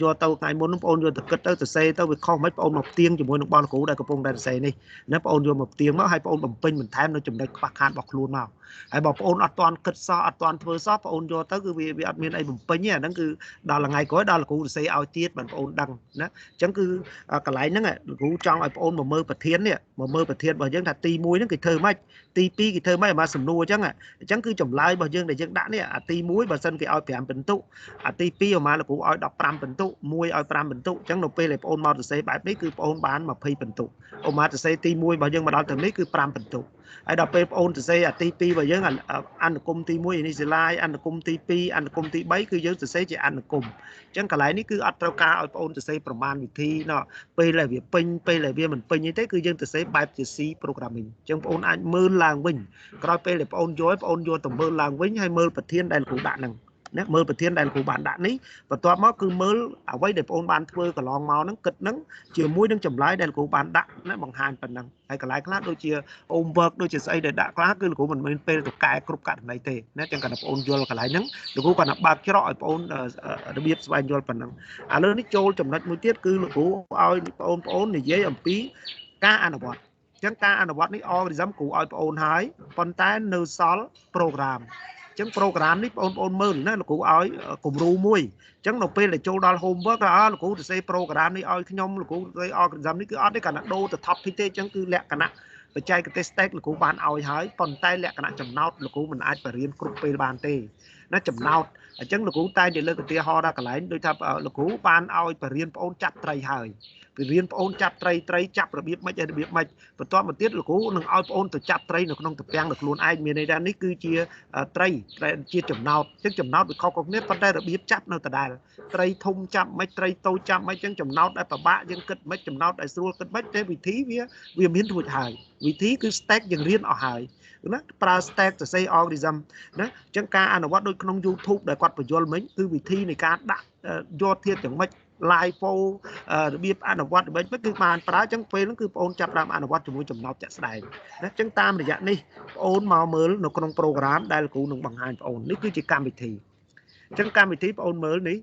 យកទៅថ្ងៃមុនបងប្អូនយកទៅគិតទៅសរសេរទៅវាខុសមិនបងប្អូនមកផ្ទៀងជាមួយនឹងបងគ្រូដែលកំពុងតែសរសេរនេះណាបងប្អូនយកមកផ្ទៀងមកហើយបងប្អូនបំពេញបន្ថែមនៅចំណុចខ្វះខាតរបស់ខ្លួនមកហើយបងប្អូនអត់ទាន់គិតសោះអត់ទាន់ធ្វើសោះបងប្អូនយកទៅគឺវាអត់មានអីបំពេញទេអាហ្នឹងគឺដល់ថ្ងៃក្រោយដល់លោកគ្រូសរសេរឲ្យទៀតបងប្អូនដឹងណាអញ្ចឹងគឺកន្លែងហ្នឹងលោកគ្រូចង់ឲ្យបងប្អូនមកមើលប្រធាននេះមកមើលប្រធានរបស់យើងថាទី1ហ្នឹងគេធ្វើម៉េចទី2គេធ្វើម៉េចឲ្យមកសំណួរអញ្ចឹងគឺចម្លើយរបស់យើងដែលយើងដាក់នេះអាទី1បើសិនគេឲ្យ5ពិន្ទុអាទី2ឲ្យមកលោកគ្រូឲ្យ15ពិន្ទុ1ឲ្យ5ពិន្ទុអញ្ចឹងនៅពេលដែលបងប្អូនមកសរសេរបែបនេះគឺបងប្អូនបាន20ពិន្ទុអូមកសរសេរទី1របស់យើងមកដល់ទៅនេះគឺ5ពិន្ទុហើយដល់ពេលបងប្អូនសរសេរអាទី2របស់យើងអនុគមទី1 initialize អនុគមទី2អនុគមទី3គឺយើងសរសេរជាអនុគមអញ្ចឹងកន្លែងនេះគឺអត់ត្រូវការឲ្យបងប្អូនសរសេរប្រមាណវិធីណោះពេលដែលវាពេញពេលដែលវាមិនពេញអីទេគឺយើងសរសេរបែបជា C programming អញ្ចឹងបងប្អូនអាចមើលឡើងវិញក្រោយពេលដែលបងប្អូនយកទៅមើលឡើងវិញហើយមើលប្រធានដែលគ្រូដាក់ហ្នឹងណាមើលប្រធានដែលគ្រូបានដាក់នេះបន្ទាប់មកគឺមើលអ្វីដែលបងប្អូនបានធ្វើកន្លងមកហ្នឹងគិតហ្នឹងជាមួយនឹងចម្លើយដែលគ្រូបានដាក់ណាបង្ហាញប៉ុណ្ណឹងហើយកន្លែងខ្លះដូចជា homework ដូចជាស្អីដែលដាក់ខ្លះគឺលោកគ្រូមិនមានពេលទៅកែគ្រប់ករណីទេណាចឹងគាត់ថាបងប្អូនយល់កន្លែងហ្នឹងលោកគ្រូគាត់ថាបើកច្រកឲ្យបងប្អូនរបៀបស្វែងយល់ប៉ុណ្ណឹងឥឡូវនេះចូលចំណុចមួយទៀតគឺលោកគ្រូឲ្យបងប្អូននិយាយអំពីការអនុវត្តចឹងការអនុវត្តនេះ algorithm គ្រូឲ្យបងប្អូនហើយប៉ុន្តែនៅសល់ programចឹង program នេះបងប្អូនមើលណាលោកគ្រូឲ្យគំរូមួយចឹងនៅពេលដែលចូលដល់ homework លោកគ្រូទៅសេ program នេះឲ្យខ្ញុំលោកគ្រូទៅ algorithm នេះគឺអត់ទេគ្រាន់តែដូរទៅ topic ទេចឹងគឺលក្ខណៈបច្ចេកទេស stack លោកគ្រូបានឲ្យហើយប៉ុន្តែលក្ខណៈចំណោទលោកគ្រូមិនអាចបរៀនគ្រប់ពេលបានទេណាចំណោទអញ្ចឹងលោកគ្រូតែលើកឧទាហរណ៍ដល់កន្លែងដូចថាលោកគ្រូបានឲ្យបរៀនបងប្អូនចាប់ត្រីហើយពីរៀនបងប្អូនចាប់ត្រីចាប់របៀបម៉េចរបៀបម៉េចបន្ទាប់មកទៀតលោកគ្រូនឹងឲ្យបងប្អូនទៅចាប់ត្រីនៅក្នុងទំពាំងនៅខ្លួនឯងមានន័យថានេះគឺជាត្រីជាចំណោទអញ្ចឹងចំណោទវាខុសៗគ្នាប៉ុន្តែរបៀបចាប់នៅដដែលត្រីធំចាប់ម៉េចត្រីតូចចាប់ម៉េចអញ្ចឹងចំណោទដែលពិបាកយើងគិតម៉េចចំណោទដែលស្រួលគិតម៉េចតែវិធីវាមានរួចហើយវិធីគឺ stack យើងរៀនអស់ហើយណាប្រើ stack សរសេរ algorithm ណាអញ្ចឹងការអនុវត្តដូចក្នុង YouTube ដែលគាត់បញ្យល់មិញគឺវិធីនៃការដាក់យកធាតុយ៉ាងម៉េច live flow របៀបអនុវត្តរបៀបគឺបានប្រើអញ្ចឹងពេលហ្នឹងគឺបងប្អូនចាប់ដើមអនុវត្តជាមួយចំណោទជាក់ស្ដែងណាអញ្ចឹងតាមរយៈនេះបងប្អូនមកមើលនៅក្នុង program ដែលគ្រូនឹងបង្ហាញបងប្អូននេះគឺជាកម្មវិធីអញ្ចឹងកម្មវិធីបងប្អូនមើលនេះ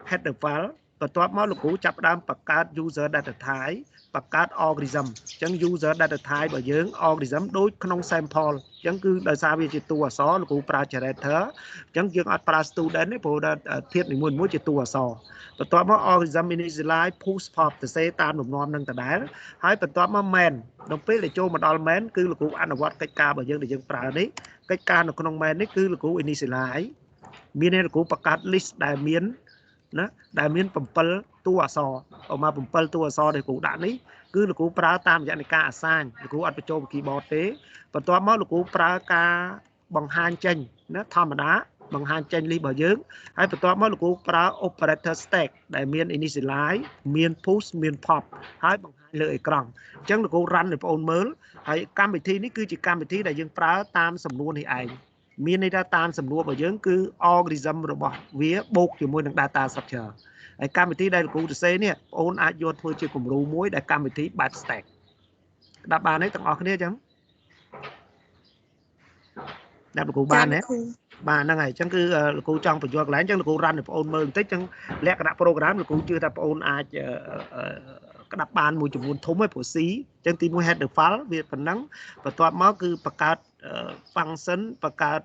header file បន្ទាប់មកលោកគ្រូចាប់ដើមបង្កើត user data type បង្កើត algorithm អញ្ចឹង user data type របស់យើង algorithm ដូចក្នុង sample អញ្ចឹងគឺដោយសារវាជាតួអក្សរលោកគ្រូប្រើ generator អញ្ចឹងយើងអត់ប្រើ student ទេព្រោះធាតុនីមួយៗជាតួអក្សរបន្ទាប់មក algorithm initialize push pop ទៅសេតាមលំនាំនឹងដដែលហើយបន្ទាប់មក main ដល់ពេលដែលចូលមកដល់ main គឺលោកគ្រូអនុវត្តកិច្ចការរបស់យើងដែលយើងប្រើនេះកិច្ចការនៅក្នុង main នេះគឺលោកគ្រូ initialize មានន័យលោកគ្រូបង្កើត list ដែលមាន ណាដែលមាន7តួអក្សរអមក7តួអក្សរដែលគ្រូដាក់នេះគឺលោកគ្រូប្រើតាមរយៈនៃការអាសាញលោកគ្រូអត់បញ្ចូលពី keyboard ទេបន្ទាប់មកលោកគ្រូប្រើការបង្ហាញចេញណាធម្មតាបង្ហាញចេញ list របស់យើងហើយបន្ទាប់មកលោកគ្រូប្រើ operator stack ដែលមាន initialize មាន push មាន pop ហើយបង្ហាញលើអេក្រង់អញ្ចឹងលោកគ្រូ run ឲ្យបងប្អូនមើលហើយកម្មវិធីនេះគឺជាកម្មវិធីដែលយើងប្រើតាមសំណួរនេះឯងមានន័យថាតាមសំណួររបស់យើងគឺ algorithm របស់វាបូកជាមួយនឹង data structure ហើយកម្មវិធីដែលលោកគ្រូសរសេរនេះបងប្អូនអាចយកធ្វើជាគំរូមួយដែលកម្មវិធីបែប stack ដាក់បានទេទាំងអស់គ្នាអញ្ចឹងដាក់លោកគ្រូបានទេបាទហ្នឹងហើយអញ្ចឹងគឺលោកគ្រូចង់បញ្យល់កន្លែងអញ្ចឹងលោកគ្រូ run ឲ្យបងប្អូនមើលបន្តិចអញ្ចឹងលក្ខណៈ program លោកគ្រូជឿថាបងប្អូនអាចក្តាប់បានមួយចំនួនធំហើយព្រោះ C អញ្ចឹងទី1 header file វាប៉ុណ្ណឹងបន្ទាប់មកគឺបង្កើត function បង្កើត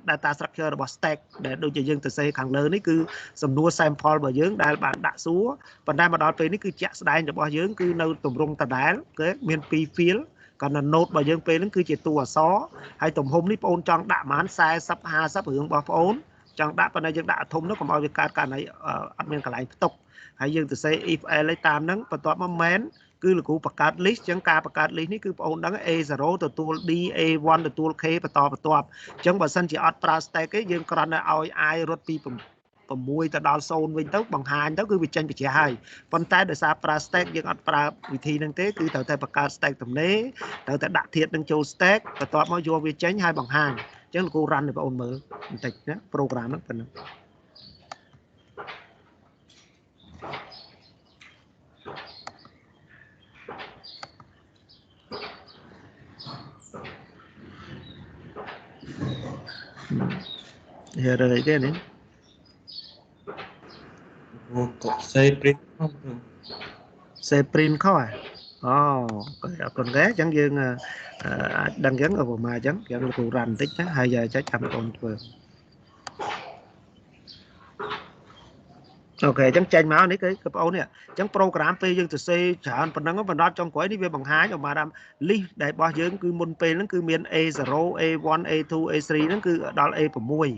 data structure របស់ stack ដែលដូចជាយើងទៅសេខាងលើនេះគឺសំណួរ sample របស់យើងដែលបានដាក់សួរប៉ុន្តែមកដល់ពេលនេះគឺជាក់ស្ដែងរបស់យើងគឺនៅទម្រង់ដដែលគេមាន2 field គាត់នៅ note របស់យើងពេលហ្នឹងគឺជាតួអក្សរហើយទំហំនេះបងប្អូនចង់ដាក់ប្រហែល40 50រឿងរបស់បងប្អូនចង់ដាក់ប៉ុន្តែយើងដាក់ធំនោះកុំឲ្យវាកើតករណីអត់មានកន្លែងផ្ទុកហើយយើងទៅសេ if else តាមហ្នឹងបន្ទាប់មក main គឺលោកគ្រូបង្កើត list អញ្ចឹងការបង្កើត list នេះគឺបងប្អូនដឹង A0 ទទួល D A1 ទទួល K បន្តបន្ទាប់អញ្ចឹងបើសិនជាអត់ប្រើ stack ទេយើងគ្រាន់តែឲ្យ I រត់ពី6ទៅដល់0វិញទៅបង្ហាញទៅគឺវាចេញបញ្ជាហើយប៉ុន្តែដោយសារប្រើ stack យើងអត់ប្រើវិធីហ្នឹងទេគឺត្រូវតែបង្កើត stack ទំនេរត្រូវតែដាក់ធាតុនឹងចូល stack បន្ទាប់មកយកវាចេញហើយបង្ហាញអញ្ចឹងលោកគ្រូ run ឲ្យបងប្អូនមើលបន្តិចណា program ហ្នឹងប៉ុណ្ណឹងHere again eh? Say print không? Say print không à? Còn ghé chẳng dương đăng dẫn ở vùng mà chẳng là cụ rành tích á 2 giờ chắc chăm con vừa ok chẳng chênh máu này cái ấu này chẳng program p dương từ c chọn phần năng nó trong quấy đi về bằng 2 mà đam list để bao dương cứ môn p nó cứ miền A0 A1 A2 A3 nó cứ đó là A6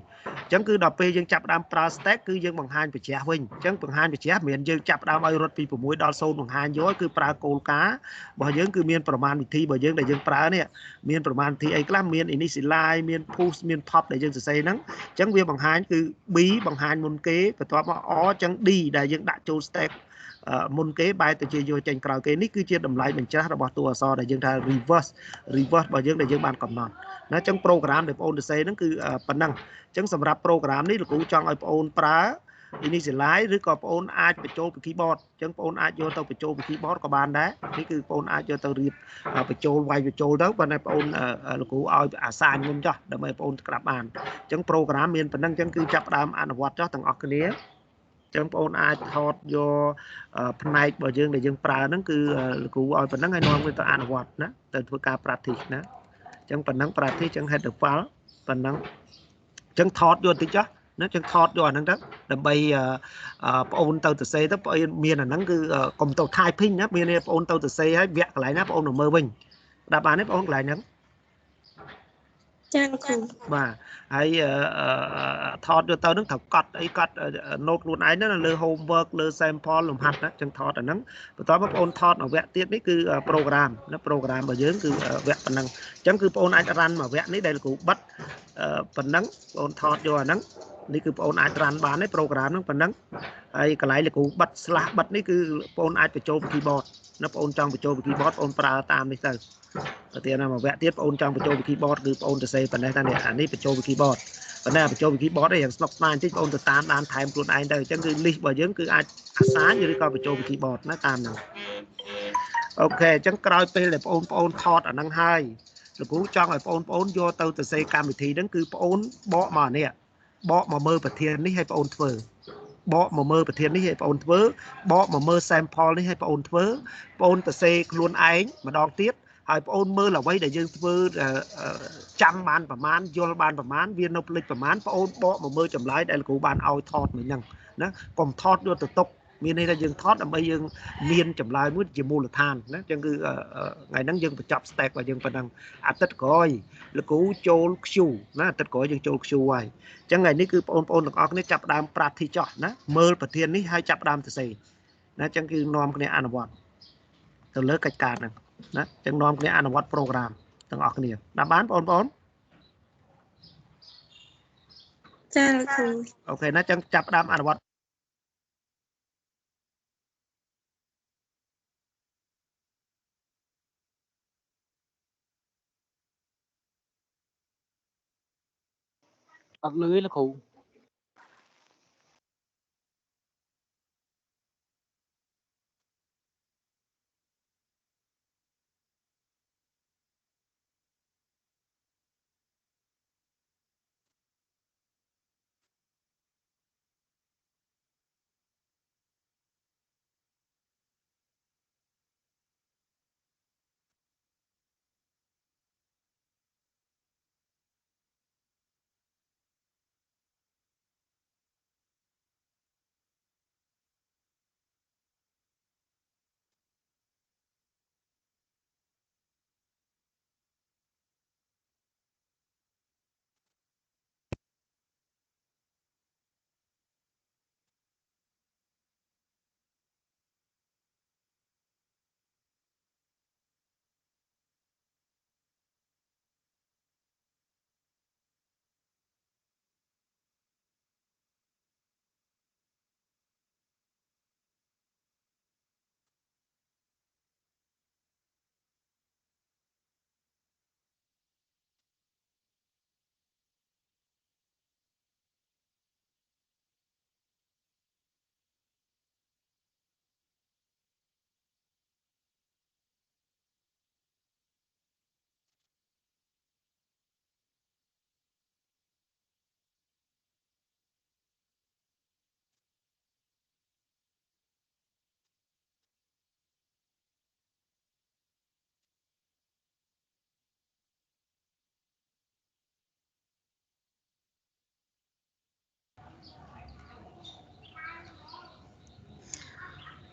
chẳng cứ đọc p dương chập đam pra stack cứ dương bằng 2 phải trẻ huynh chẳng bằng 2 phải trẻ miền dương chập đam ai rốt p 6 đó sâu bằng 2 dối cứ pra câu cá bao dương cứ miền program thi bao dương để dương pra này miền program thi ấy là miền initialize miền push miền pop để dương từ c nắng chẳng về bằng 2 cứ bí bằng 2 môn kế và toán ó chẳng điដែលយើងដាក់ចូល stack មុនគេបែរទៅជាយកចេញក្រោយគេនេះគឺជាតម្លៃបញ្ច្រាស់របស់តួអក្សរដែលយើងថា reverse របស់យើងដែលយើងបានកំណត់ណាអញ្ចឹង program ដែលបងប្អូនទៅសេហ្នឹងគឺប៉ុណ្ណឹងអញ្ចឹងសម្រាប់ program នេះលោកគ្រូចង់ឲ្យបងប្អូនប្រើ initialize ឬក៏បងប្អូនអាចបញ្ចូលពី keyboard អញ្ចឹងបងប្អូនអាចយកទៅបញ្ចូលពី keyboard ក៏បានដែរនេះគឺបងប្អូនអាចយកទៅរៀបបញ្ចូលវាយបញ្ចូលទៅប៉ុន្តែបងប្អូនលោកគ្រូឲ្យអាសាញមុនចោះដើម្បីបងប្អូនក្រាបបានអញ្ចឹង program មានប៉ុណ្ណឹងអញ្ចឹងគឺចាប់ផ្ដើមអនុវត្តចោះទាំងអស់គ្នាចឹងបងប្អូនអាចថតយកផ្នែករបស់យើងដែលយើងប្រើហ្នឹងគឺលោកគ្រូឲ្យប៉ុណ្ណឹងហើយនាំវាទៅអនុវត្តណាទៅធ្វើការ practice ណាចឹងប៉ុណ្ណឹង practice ចឹង header file ប៉ុណ្ណឹងចឹងថតយកតិចចុះណាចឹងថតយកអាហ្នឹងទៅដើម្បីបងប្អូនទៅទៅសេទៅបងប្អូនមានអាហ្នឹងគឺកុំទៅ typing ណាមានបងប្អូនទៅទៅសេហើយវគ្គកន្លែងណាបងប្អូនទៅមើលវិញដាក់បានទេបងប្អូនកន្លែងហ្នឹងចាគ្រូបាទហើយថតយកទៅនឹងត្រូវកត់អីកត់ note ខ្លួនឯងនៅលើ homework លើ sample លំហាត់ណាចឹងថតអាហ្នឹងបន្ទាប់មកបងប្អូនថតមួយវគ្គទៀតនេះគឺ program ណា program របស់យើងគឺវគ្គប៉ុណ្ណឹងអញ្ចឹងគឺបងប្អូនអាច run មួយវគ្គនេះដែលលោកគ្រូបិទប៉ុណ្ណឹងបងប្អូនថតយកអាហ្នឹងនេះគឺបងប្អូនអាច run បានទេ program ហ្នឹងប៉ុណ្ណឹងហើយកន្លែងលោកគ្រូបិទ slash បិទនេះគឺបងប្អូនអាចបញ្ចូលពី keyboard ណាបងប្អូនចង់បញ្ចូលពី keyboard បងប្អូនប្រើតាមនេះទៅទៀតណាមួយវគ្គទៀតបងប្អូនចង់បញ្ចូលពី keyboard គឺបងប្អូនទៅសេប៉ុណ្ណេះតានេះអានេះបញ្ចូលពី keyboard ប៉ុន្តែបញ្ចូលពី keyboard ឯងស្នុកស្នាញបន្តិចបងប្អូនទៅតាមដានថែមខ្លួនឯងទៅអញ្ចឹងគឺ list របស់យើងគឺអាចអាសាញឬក៏បញ្ចូលពី keyboard ណាតាមហ្នឹងអូខេអញ្ចឹងក្រោយពេលដែលបងប្អូនថតអាហ្នឹងហើយលោកគ្រូចង់ឲ្យបងប្អូនយកទៅទៅសេកម្មវិធីហ្នឹងគឺបងប្អូនបកមកនេះបកមកមើលប្រធាននេះឲ្យបងប្អូនធ្វើបកមកមើលប្រធាននេះឲ្យបងប្អូនធ្វើបកមកមើល sample នេះឲ្យបងប្អូនធ្វើបងប្អូនទៅសេខ្លួនឯងម្ដងទៀតហើយបងប្អូនមើលអ្វីដែលយើងធ្វើចាំបានប្រមាណយល់បានប្រមាណវានៅភ្លេចប្រមាណបងប្អូនបកមកមើលចម្លើយដែលលោកគ្រូបានឲ្យថតមិញហ្នឹងណាកុំថតយកទៅទុក មានន័យថាយើងថតដើម្បីយើងមានចម្លើយមួយជាមូលដ្ឋានណាចឹងគឺថ្ងៃហ្នឹងយើងបញ្ចប់ stack របស់យើងប៉ុណ្ណឹងអាទិត្យក្រោយលោកគ្រូចូល Q ណាអាទិត្យក្រោយយើងចូល Q ហើយចឹងថ្ងៃនេះគឺបងប្អូនទាំងអស់គ្នាចាប់ដើម practice ចោះណាមើលប្រធាននេះហើយចាប់ដើមសរសេរណាចឹងគឺនាំគ្នាអនុវត្តទៅលើកិច្ចការហ្នឹងណាចឹងនាំគ្នាអនុវត្ត program ទាំងអស់គ្នាណាបានបងប្អូនចាលោកគ្រូ អូខេណាចឹងចាប់ដើមអនុវត្តអត់លឺលោកគ្រូ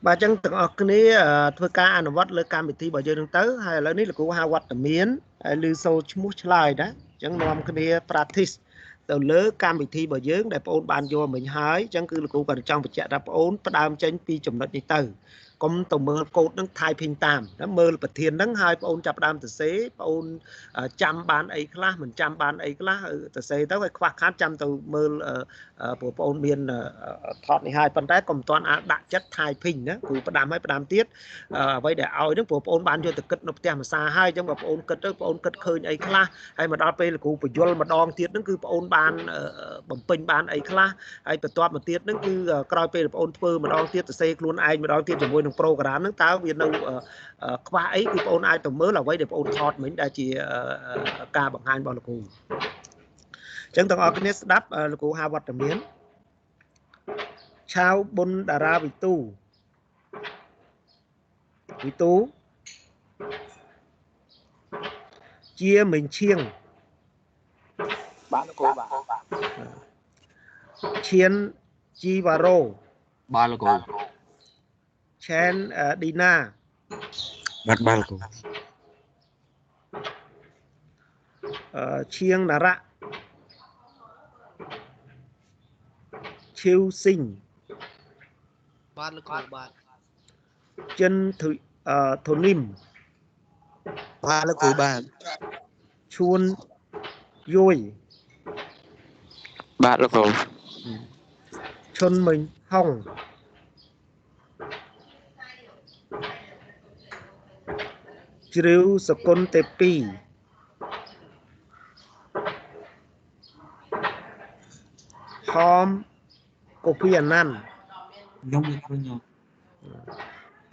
បាទអញ្ចឹងទាំងអស់គ្នាធ្វើការអនុវត្តលើកម្មវិធីរបស់យើងនឹងទៅហើយឥឡូវនេះលោកគ្រូហៅវត្តមានហើយឮសូរឈ្មោះឆ្លើយណាអញ្ចឹងនាំគ្នា practice ទៅលើកម្មវិធីរបស់យើងដែលបងអូនបានយកមិញហើយអញ្ចឹងគឺលោកគ្រូក៏ចង់បញ្ជាក់ថាបងអូនផ្ដើមចេញពីចំណុចនេះទៅកុំទៅមើលកូដនឹង typing តាមណាមើលប្រធានហ្នឹងហើយបងអូនចាប់ផ្ដើមសរសេរបងអូនចាំបានអីខ្លះមិនចាំបានអីខ្លះសរសេរទៅឲ្យខ្វះខាតចាំទៅមើលបងប្អូនមានថតនេះហើយប៉ុន្តែកុំទាន់អាចដាក់ចិត្ត typing ណាគ្រូផ្ដាំឲ្យផ្ដាំទៀតអ្វីដែលឲ្យហ្នឹងបងប្អូនបានយកទៅគិតនៅផ្ទះភាសាហើយអញ្ចឹងបងប្អូនគិតទៅបងប្អូនគិតឃើញអីខ្លះហើយមកដល់ពេលលោកគ្រូបញ្យលម្ដងទៀតហ្នឹងគឺបងប្អូនបានបំពេញបានអីខ្លះហើយបន្ទាប់មកទៀតហ្នឹងគឺក្រោយពេលបងប្អូនធ្វើម្ដងទៀតសរសេរខ្លួនឯងម្ដងទៀតជាមួយនឹង program ហ្នឹងតើវានៅខ្វះអីគឺបងប្អូនអាចទៅមើលអ្វីដែលបងប្អូនថតមិញដែលជាការបង្ហាញរបស់លោកគ្រូអញ្ចឹងទាំងអស់គ្នាស្ដាប់លោកគ្រូហៅវត្តមានឆាវប៊ុនតារាវិទូជាមិញឈៀងបាទលោកគ្រូបាទឈៀនជីវ៉ារ៉ូបាទលោកគ្រូ ឆែនឌីណា បាទបាទលោកគ្រូ ឈៀងណារ៉ាឈីវស៊ីងបាទលោកគ្រូបាទ ចិនធូនីម បាទលោកគ្រូបាទ ឈួនយុយ បាទលោកគ្រូ ឈុនមិញហុងជ្រាវសកុនទេពីហមកូពីអាណាន់ ខ្ញុំលោកគ្រូខ្ញុំ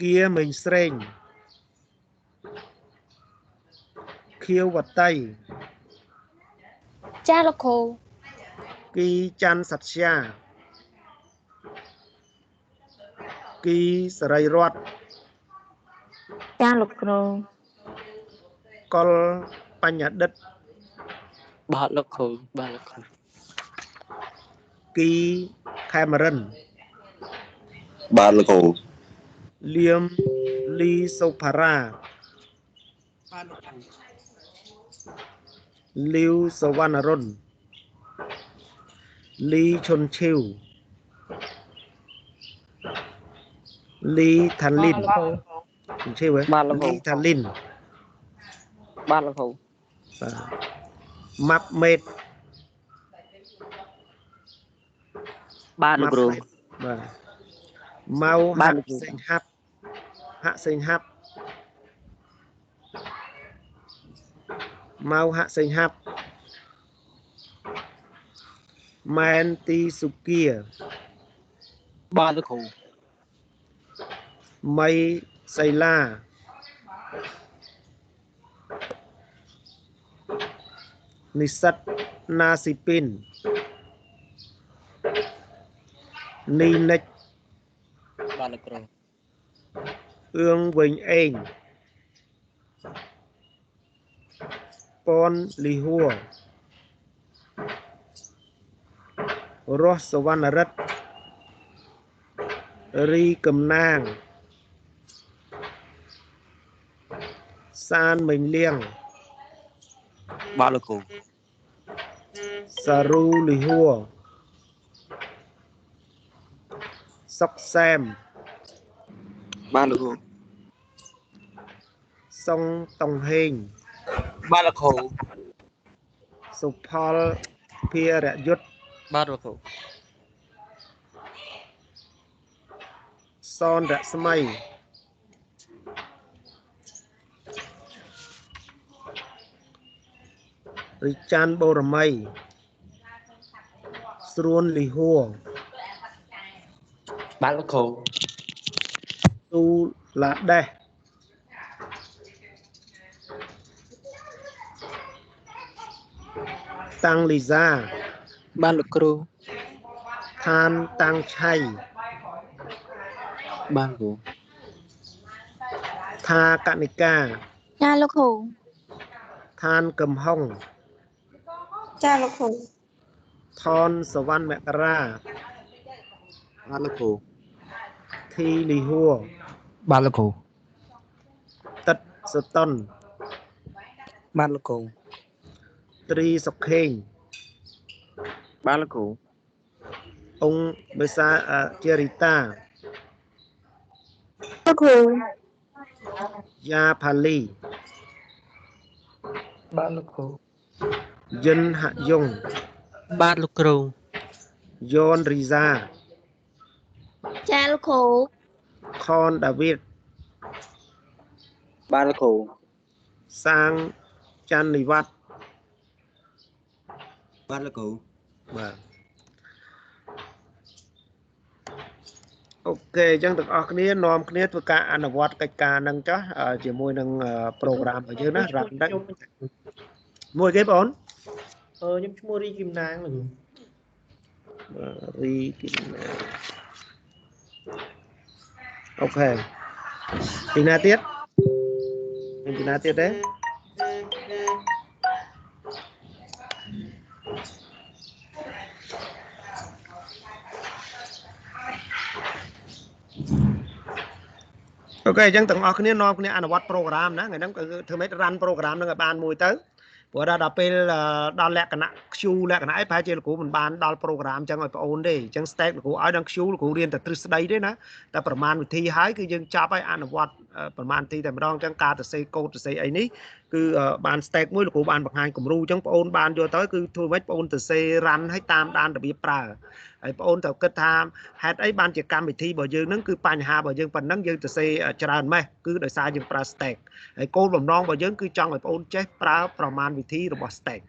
គៀមិញស្រេងខៀវវតី ចាលោកគ្រូ គីច័ន្ទសត្យាគីសរីរតន៍ ចាលោកគ្រូ កុលបញ្ញឌិត បាទលោកគ្រូបាទលោកគ្រូ គីខេមរិន Ba là cô. Liam Lee Sopara Ba là cô. Liu Sawanaron Lee Chon Chiu Lee Than Lin Chon Chiu ấy Ba là Lee cô. Than Lin Ba là cô. Map Mate Ba là cô. Mau Ba Hạ là cô. Sinh Hap Hạ Sinh Hap Mau Hạ Sinh Hap Manti Sukia Ba là cô. Mây Xây La Nisat Nasipin Ninek Ba là cô. Ương Quỳnh Anh Pon Li Hua Ross Savanarat Ri Cầm Nang San Mình Liêng Ba là cô. Saru Li Hua Sóc Sam Ba là cô. Song Tông Hình Ba là cô. Supal Pia Rạ Dut Ba là cô. Son Rạ Smay Richard Boramay Sruon Li Hua Ba là cô. Tu Là Đe Tăng Lì Gia Ba là cô. Than Tăng Chay Ba là cô. Tha Kanika Cha lúc hù. Than Cầm Hong Cha lục hủ. Thon Savan Mekara Ba là cô. Thi Lì Hua Ba là cô. Tất Ston Ba là cô. Tri Sọc Hên Ba là cô. Ông Besa Cherita Lúc hù. Ya Pali Ba là cô. Dân Hạ Dung Ba là cô. John Riza Cha lúc hù. Con David Ba là cô. Sang Chan Livat Ba là cô. Ok អញ្ចឹងទាំងអស់គ្នានាំគ្នាធ្វើការអនុវត្តកិច្ចការហ្នឹងចុះជាមួយនឹង program របស់យើងណា run ហ្នឹងមួយគេបងខ្ញុំឈ្មោះរីគឹមណាងហ្នឹងរីគឹមណាងអូខេពីណាទៀតពីណាទៀតទេអូខេអញ្ចឹងទាំងអស់គ្នានាំគ្នាអនុវត្ត program ណាថ្ងៃហ្នឹងគឺធ្វើម៉េច run program ហ្នឹងឲ្យបានមួយទៅព្រោះដល់ពេលដល់លក្ខណៈ Q លក្ខណៈអីប្រហែលជាលោកគ្រូមិនបានដល់ program អញ្ចឹងឲ្យបងអូនទេអញ្ចឹង step លោកគ្រូឲ្យដល់ Q លោកគ្រូរៀនតែទ្រឹស្ដីទេណាតែប្រមាណវិធីហើយគឺយើងចាប់ឲ្យអនុវត្តប្រមាណវិធីតែម្ដងអញ្ចឹងការទៅសេកូដទៅសេអីនេះគឺបាន step មួយលោកគ្រូបានបង្ហាញគំរូអញ្ចឹងបងអូនបានយកទៅគឺធ្វើម៉េចបងអូនទៅសេ run ឲ្យតាមដានរបៀបប្រើហើយបងអូនត្រូវគិតថាហេតុអីបានជាកម្មវិធីរបស់យើងហ្នឹងគឺបញ្ហារបស់យើងប៉ុណ្ណឹងយើងទៅសេច្រើនម៉េះគឺដោយសារយើងប្រើ stack ហើយគោលបំណងរបស់យើងគឺចង់ឲ្យបងអូនចេះប្រើប្រមាណវិធីរបស់ stack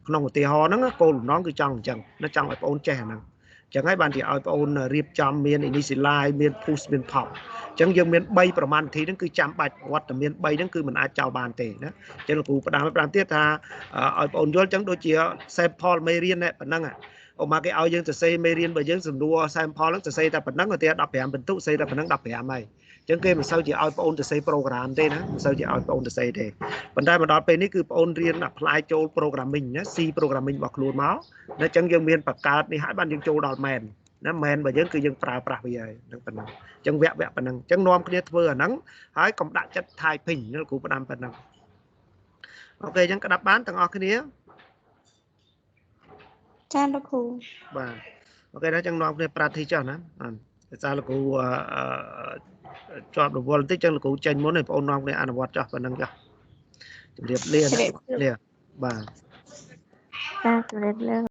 ក្នុងឧទាហរណ៍ហ្នឹងគោលបំណងគឺចង់អញ្ចឹងណាចង់ឲ្យបងអូនចេះអាហ្នឹងអញ្ចឹងហើយបានជាឲ្យបងអូនរៀបចំមាន initialize មាន push មាន pop អញ្ចឹងយើងមាន3ប្រមាណវិធីហ្នឹងគឺចាំបាច់វត្តមាន3ហ្នឹងគឺមិនអាចចោលបានទេណាអញ្ចឹងលោកគ្រូផ្ដាំទៀតថាឲ្យបងអូនយល់អញ្ចឹងដូចជា sample មេរៀនហ្នឹងប៉ុណ្ណឹងអូមកគេឲ្យយើងទៅសេមេរៀនរបស់យើងសំដួរ sample ហ្នឹងទៅសេតែប៉ុណ្ណឹងទៅ15បន្ទុកសេតែប៉ុណ្ណឹង15ហើយអញ្ចឹងគេមិនសូវជាឲ្យបងអូនទៅសេ program ទេណាមិនសូវជាឲ្យបងអូនទៅសេទេប៉ុន្តែមកដល់ពេលនេះគឺបងអូនរៀន apply ចូល programming ណា C programming របស់ខ្លួនមកណាអញ្ចឹងយើងមានបង្កើតនេះហើយបានយើងចូលដល់ main ណាមែនបើយើងគឺយើងប្រើប្រាស់វាហើយនឹងប៉ុណ្ណឹងអញ្ចឹងវគ្គប៉ុណ្ណឹងអញ្ចឹងនាំគ្នាធ្វើអាហ្នឹងហើយកុំដាក់ចិត្ត typing លោកគ្រូផ្ដាំប៉ុណ្ណឹងអូខេអញ្ចឹងក្តាប់បានទាំងអស់គ្នា ចាលោកគ្រូ បាទអូខេដល់ចឹងនាំគ្នាប្រាធីចុះណាដោយសារលោកគ្រូជាប់រវល់បន្តិចចឹងលោកគ្រូចេញមុនឲ្យបងប្អូននាំគ្នាអនុវត្តចុះប៉ុណ្ណឹងចុះជម្រាបលាបាទ ចាជំរាបលា